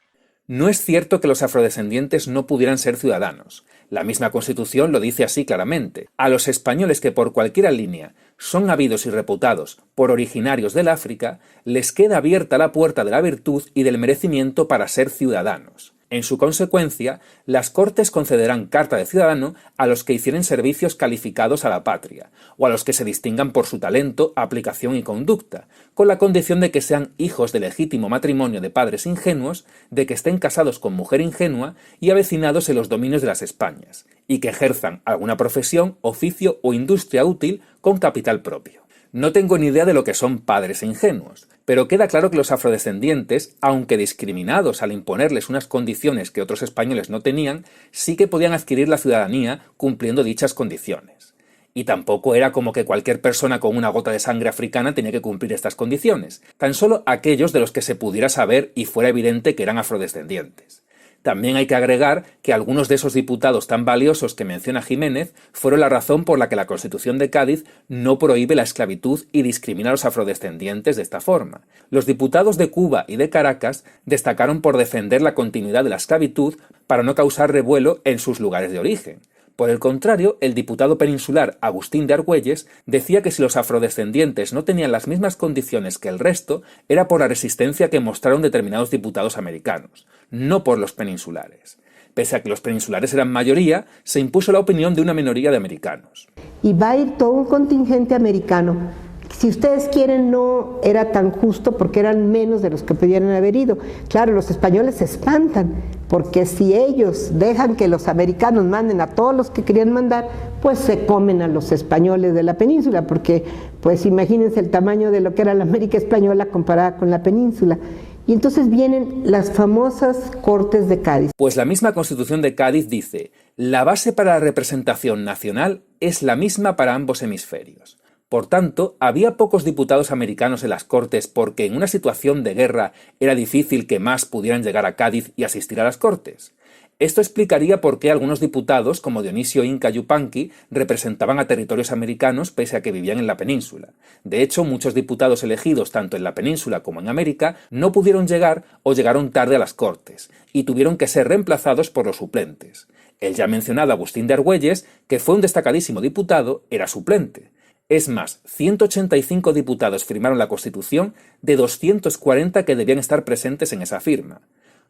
A: No es cierto que los afrodescendientes no pudieran ser ciudadanos. La misma Constitución lo dice así claramente. A los españoles que por cualquier línea son habidos y reputados por originarios del África, les queda abierta la puerta de la virtud y del merecimiento para ser ciudadanos. En su consecuencia, las Cortes concederán carta de ciudadano a los que hicieren servicios calificados a la patria, o a los que se distingan por su talento, aplicación y conducta, con la condición de que sean hijos de legítimo matrimonio de padres ingenuos, de que estén casados con mujer ingenua y avecinados en los dominios de las Españas, y que ejerzan alguna profesión, oficio o industria útil con capital propio. No tengo ni idea de lo que son padres ingenuos, pero queda claro que los afrodescendientes, aunque discriminados al imponerles unas condiciones que otros españoles no tenían, sí que podían adquirir la ciudadanía cumpliendo dichas condiciones. Y tampoco era como que cualquier persona con una gota de sangre africana tenía que cumplir estas condiciones, tan solo aquellos de los que se pudiera saber y fuera evidente que eran afrodescendientes. También hay que agregar que algunos de esos diputados tan valiosos que menciona Jiménez fueron la razón por la que la Constitución de Cádiz no prohíbe la esclavitud y discrimina a los afrodescendientes de esta forma. Los diputados de Cuba y de Caracas destacaron por defender la continuidad de la esclavitud para no causar revuelo en sus lugares de origen. Por el contrario, el diputado peninsular Agustín de Argüelles decía que si los afrodescendientes no tenían las mismas condiciones que el resto, era por la resistencia que mostraron determinados diputados americanos, no por los peninsulares. Pese a que los peninsulares eran mayoría, se impuso la opinión de una minoría de americanos.
C: Y va a ir todo un contingente americano si ustedes quieren, no era tan justo porque eran menos de los que pudieran haber ido. Claro, los españoles se espantan, porque si ellos dejan que los americanos manden a todos los que querían mandar, pues se comen a los españoles de la península, porque pues imagínense el tamaño de lo que era la América española comparada con la península. Y entonces vienen las famosas Cortes de Cádiz.
A: Pues la misma Constitución de Cádiz dice: la base para la representación nacional es la misma para ambos hemisferios. Por tanto, había pocos diputados americanos en las Cortes porque en una situación de guerra era difícil que más pudieran llegar a Cádiz y asistir a las Cortes. Esto explicaría por qué algunos diputados, como Dionisio Inca Yupanqui, representaban a territorios americanos pese a que vivían en la península. De hecho, muchos diputados elegidos tanto en la península como en América no pudieron llegar o llegaron tarde a las Cortes, y tuvieron que ser reemplazados por los suplentes. El ya mencionado Agustín de Argüelles, que fue un destacadísimo diputado, era suplente. Es más, 185 diputados firmaron la Constitución de 240 que debían estar presentes en esa firma.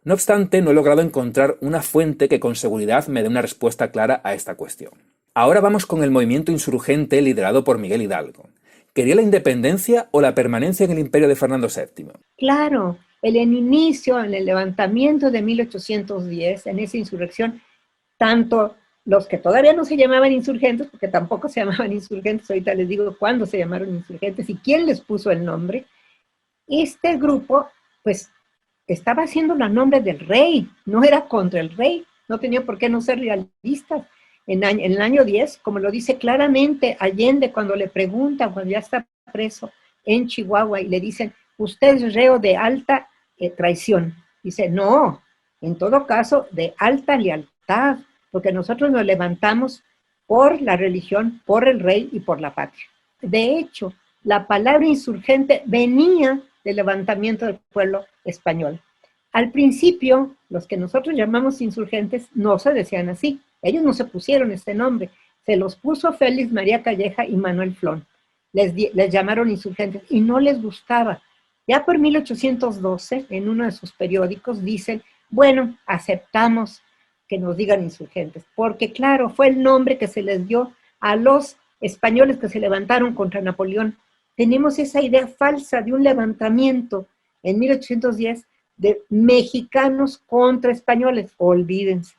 A: No obstante, no he logrado encontrar una fuente que con seguridad me dé una respuesta clara a esta cuestión. Ahora vamos con el movimiento insurgente liderado por Miguel Hidalgo. ¿Quería la independencia o la permanencia en el imperio de Fernando VII?
B: Claro, en inicio, en el levantamiento de 1810, en esa insurrección, tanto los que todavía no se llamaban insurgentes, porque tampoco se llamaban insurgentes, ahorita les digo cuándo se llamaron insurgentes y quién les puso el nombre, este grupo, pues, estaba haciendo la nombre del rey, no era contra el rey, no tenía por qué no ser realistas. En el año 10, como lo dice claramente Allende cuando le preguntan, cuando ya está preso en Chihuahua y le dicen, usted es reo de alta traición. Dice, no, en todo caso, de alta lealtad, porque nosotros nos levantamos por la religión, por el rey y por la patria. De hecho, la palabra insurgente venía del levantamiento del pueblo español. Al principio, los que nosotros llamamos insurgentes no se decían así. Ellos no se pusieron este nombre. Se los puso Félix María Calleja y Manuel Flón. Les llamaron insurgentes y no les gustaba. Ya por 1812, en uno de sus periódicos, dicen, bueno, aceptamos que nos digan insurgentes, porque claro, fue el nombre que se les dio a los españoles que se levantaron contra Napoleón. Tenemos esa idea falsa de un levantamiento en 1810 de mexicanos contra españoles. Olvídense,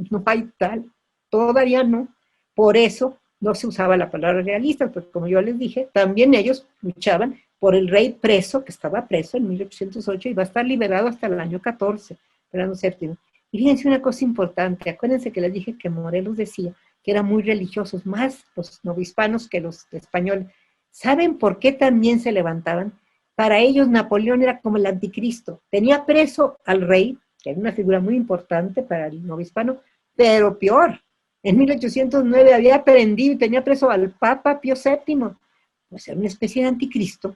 B: no hay tal, todavía no. Por eso no se usaba la palabra realistas, porque como yo les dije, también ellos luchaban por el rey preso, que estaba preso en 1808 y va a estar liberado hasta el año 14, Fernando VII. Y fíjense una cosa importante, acuérdense que les dije que Morelos decía que eran muy religiosos, más los novohispanos que los españoles. ¿Saben por qué también se levantaban? Para ellos Napoleón era como el anticristo. Tenía preso al rey, que era una figura muy importante para el novohispano, pero peor. En 1809 había prendido y tenía preso al Papa Pío VII. Pues era una especie de anticristo.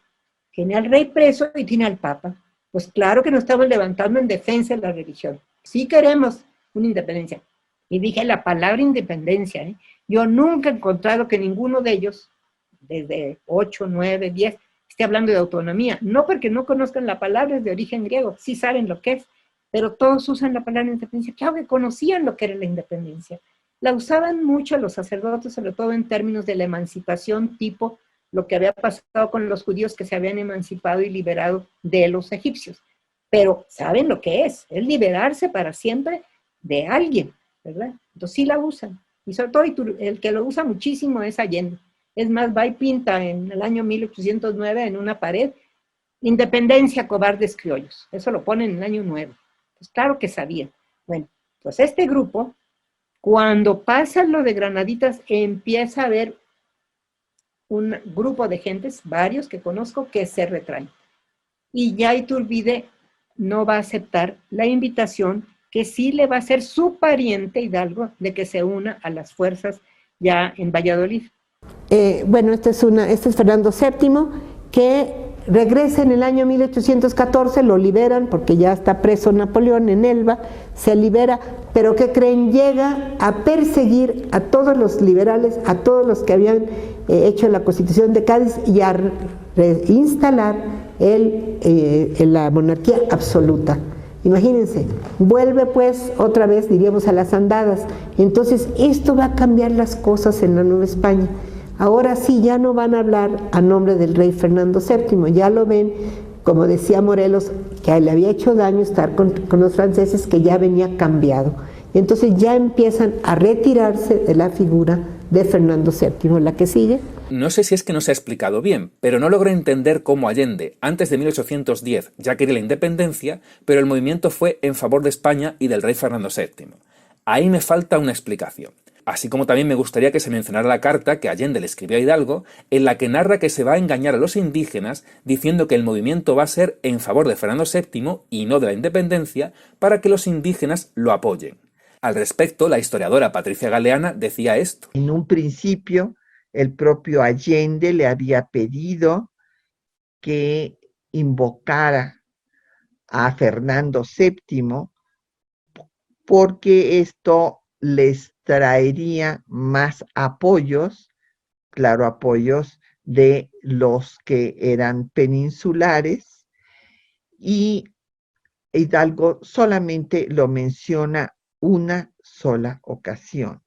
B: Tiene al rey preso y tiene al Papa. Pues claro que nos estamos levantando en defensa de la religión. Sí queremos una independencia. Y dije la palabra independencia. Yo nunca he encontrado que ninguno de ellos, desde 8, 9, 10, esté hablando de autonomía. No porque no conozcan la palabra, es de origen griego, sí saben lo que es, pero todos usan la palabra independencia. Claro que conocían lo que era la independencia. La usaban mucho los sacerdotes, sobre todo en términos de la emancipación, tipo lo que había pasado con los judíos que se habían emancipado y liberado de los egipcios. Pero saben lo que es liberarse para siempre de alguien, ¿verdad? Entonces sí la usan. Y sobre todo el que lo usa muchísimo es Allende. Es más, va y pinta en el año 1809 en una pared, independencia, cobardes criollos. Eso lo pone en el año 9. Pues claro que sabían. Bueno, pues este grupo, cuando pasa lo de Granaditas, empieza a haber un grupo de gentes, varios que conozco, que se retraen. Y ya Iturbide no va a aceptar la invitación que sí le va a hacer su pariente Hidalgo de que se una a las fuerzas ya en Valladolid.
C: Bueno, este es Fernando VII, que regresa en el año 1814, lo liberan porque ya está preso Napoleón en Elba, se libera, pero ¿qué creen? Llega a perseguir a todos los liberales, a todos los que habían hecho la Constitución de Cádiz y a reinstalar la monarquía absoluta. Imagínense, vuelve pues otra vez, diríamos, a las andadas. Entonces esto va a cambiar las cosas en la Nueva España. ahora sí ya no van a hablar a nombre del rey Fernando VII, ya lo ven, como decía Morelos, que le había hecho daño estar con los franceses, que ya venía cambiado. Entonces ya empiezan a retirarse de la figura de Fernando VII. La que sigue.
A: No sé si es que no se ha explicado bien, pero no logro entender cómo Allende, antes de 1810, ya quería la independencia, pero el movimiento fue en favor de España y del rey Fernando VII. Ahí me falta una explicación. Así como también me gustaría que se mencionara la carta que Allende le escribió a Hidalgo, en la que narra que se va a engañar a los indígenas diciendo que el movimiento va a ser en favor de Fernando VII y no de la independencia, para que los indígenas lo apoyen. Al respecto, la historiadora Patricia Galeana decía esto.
D: En un principio, el propio Allende le había pedido que invocara a Fernando VII porque esto les traería más apoyos, claro, apoyos de los que eran peninsulares, y Hidalgo solamente lo menciona una sola ocasión.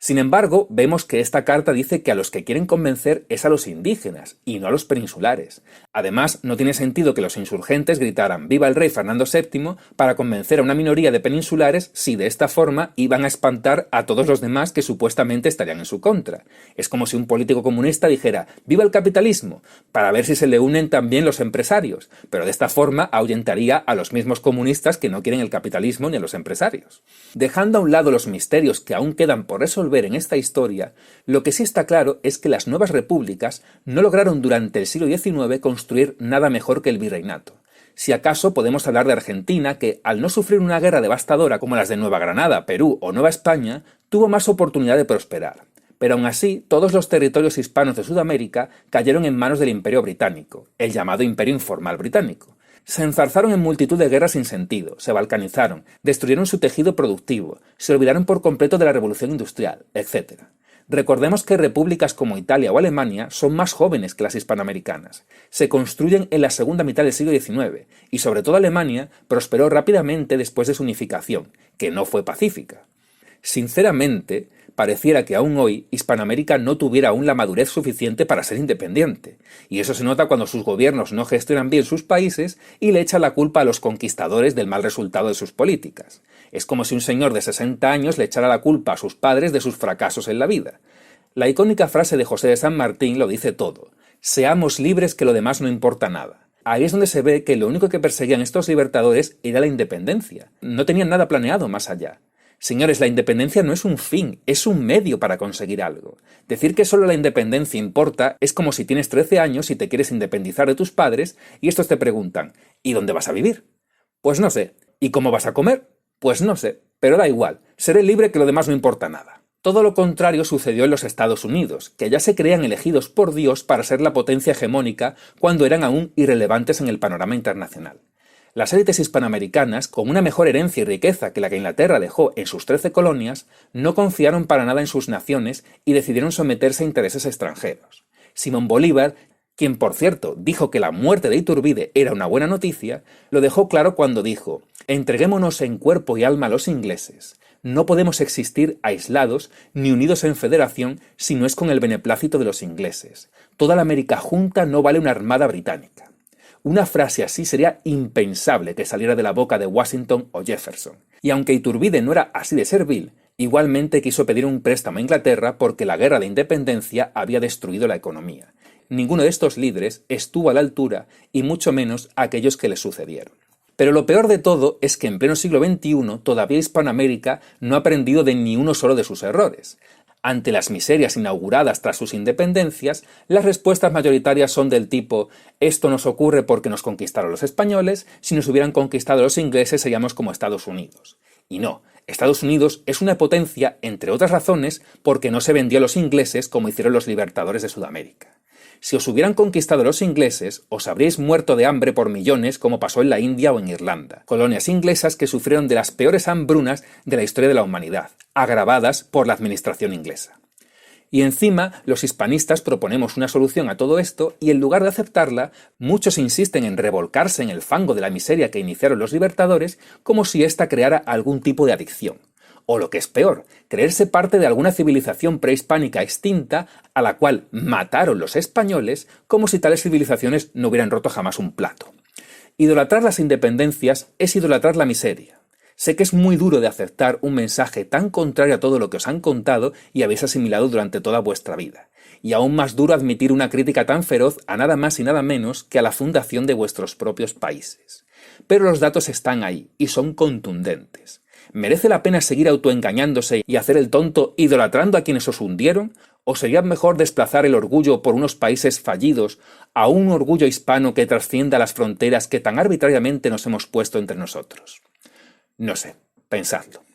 A: Sin embargo, vemos que esta carta dice que a los que quieren convencer es a los indígenas, y no a los peninsulares. Además, no tiene sentido que los insurgentes gritaran «Viva el rey Fernando VII» para convencer a una minoría de peninsulares si de esta forma iban a espantar a todos los demás que supuestamente estarían en su contra. Es como si un político comunista dijera «Viva el capitalismo», para ver si se le unen también los empresarios, pero de esta forma ahuyentaría a los mismos comunistas que no quieren el capitalismo ni a los empresarios. Dejando a un lado los misterios que aún quedan por resolver en esta historia, lo que sí está claro es que las nuevas repúblicas no lograron durante el siglo XIX construir nada mejor que el virreinato. Si acaso podemos hablar de Argentina, que al no sufrir una guerra devastadora como las de Nueva Granada, Perú o Nueva España, tuvo más oportunidad de prosperar. Pero aún así, todos los territorios hispanos de Sudamérica cayeron en manos del Imperio Británico, el llamado Imperio Informal Británico. Se enzarzaron en multitud de guerras sin sentido, se balcanizaron, destruyeron su tejido productivo, se olvidaron por completo de la revolución industrial, etc. Recordemos que repúblicas como Italia o Alemania son más jóvenes que las hispanoamericanas. Se construyen en la segunda mitad del siglo XIX, y sobre todo Alemania prosperó rápidamente después de su unificación, que no fue pacífica. Sinceramente, pareciera que aún hoy Hispanoamérica no tuviera aún la madurez suficiente para ser independiente, y eso se nota cuando sus gobiernos no gestionan bien sus países y le echan la culpa a los conquistadores del mal resultado de sus políticas. Es como si un señor de 60 años le echara la culpa a sus padres de sus fracasos en la vida. La icónica frase de José de San Martín lo dice todo: «Seamos libres, que lo demás no importa nada». Ahí es donde se ve que lo único que perseguían estos libertadores era la independencia. No tenían nada planeado más allá. Señores, la independencia no es un fin, es un medio para conseguir algo. Decir que solo la independencia importa es como si tienes 13 años y te quieres independizar de tus padres y estos te preguntan ¿y dónde vas a vivir? Pues no sé. ¿Y cómo vas a comer? Pues no sé. Pero da igual, seré libre, que lo demás no importa nada. Todo lo contrario sucedió en los Estados Unidos, que ya se creían elegidos por Dios para ser la potencia hegemónica cuando eran aún irrelevantes en el panorama internacional. Las élites hispanoamericanas, con una mejor herencia y riqueza que la que Inglaterra dejó en sus 13 colonias, no confiaron para nada en sus naciones y decidieron someterse a intereses extranjeros. Simón Bolívar, quien por cierto dijo que la muerte de Iturbide era una buena noticia, lo dejó claro cuando dijo: «Entreguémonos en cuerpo y alma a los ingleses. No podemos existir aislados ni unidos en federación si no es con el beneplácito de los ingleses. Toda la América junta no vale una armada británica». Una frase así sería impensable que saliera de la boca de Washington o Jefferson. Y aunque Iturbide no era así de servil, igualmente quiso pedir un préstamo a Inglaterra porque la guerra de independencia había destruido la economía. Ninguno de estos líderes estuvo a la altura, y mucho menos aquellos que le sucedieron. Pero lo peor de todo es que en pleno siglo XXI todavía Hispanoamérica no ha aprendido de ni uno solo de sus errores. Ante las miserias inauguradas tras sus independencias, las respuestas mayoritarias son del tipo: esto nos ocurre porque nos conquistaron los españoles, si nos hubieran conquistado los ingleses seríamos como Estados Unidos. Y no, Estados Unidos es una potencia, entre otras razones, porque no se vendió a los ingleses como hicieron los libertadores de Sudamérica. Si os hubieran conquistado los ingleses, os habríais muerto de hambre por millones, como pasó en la India o en Irlanda, colonias inglesas que sufrieron de las peores hambrunas de la historia de la humanidad, agravadas por la administración inglesa. Y encima, los hispanistas proponemos una solución a todo esto y en lugar de aceptarla, muchos insisten en revolcarse en el fango de la miseria que iniciaron los libertadores como si ésta creara algún tipo de adicción. O lo que es peor, creerse parte de alguna civilización prehispánica extinta a la cual mataron los españoles, como si tales civilizaciones no hubieran roto jamás un plato. Idolatrar las independencias es idolatrar la miseria. Sé que es muy duro de aceptar un mensaje tan contrario a todo lo que os han contado y habéis asimilado durante toda vuestra vida. Y aún más duro admitir una crítica tan feroz a nada más y nada menos que a la fundación de vuestros propios países. Pero los datos están ahí y son contundentes. ¿Merece la pena seguir autoengañándose y hacer el tonto idolatrando a quienes os hundieron? ¿O sería mejor desplazar el orgullo por unos países fallidos a un orgullo hispano que trascienda las fronteras que tan arbitrariamente nos hemos puesto entre nosotros? No sé, pensadlo.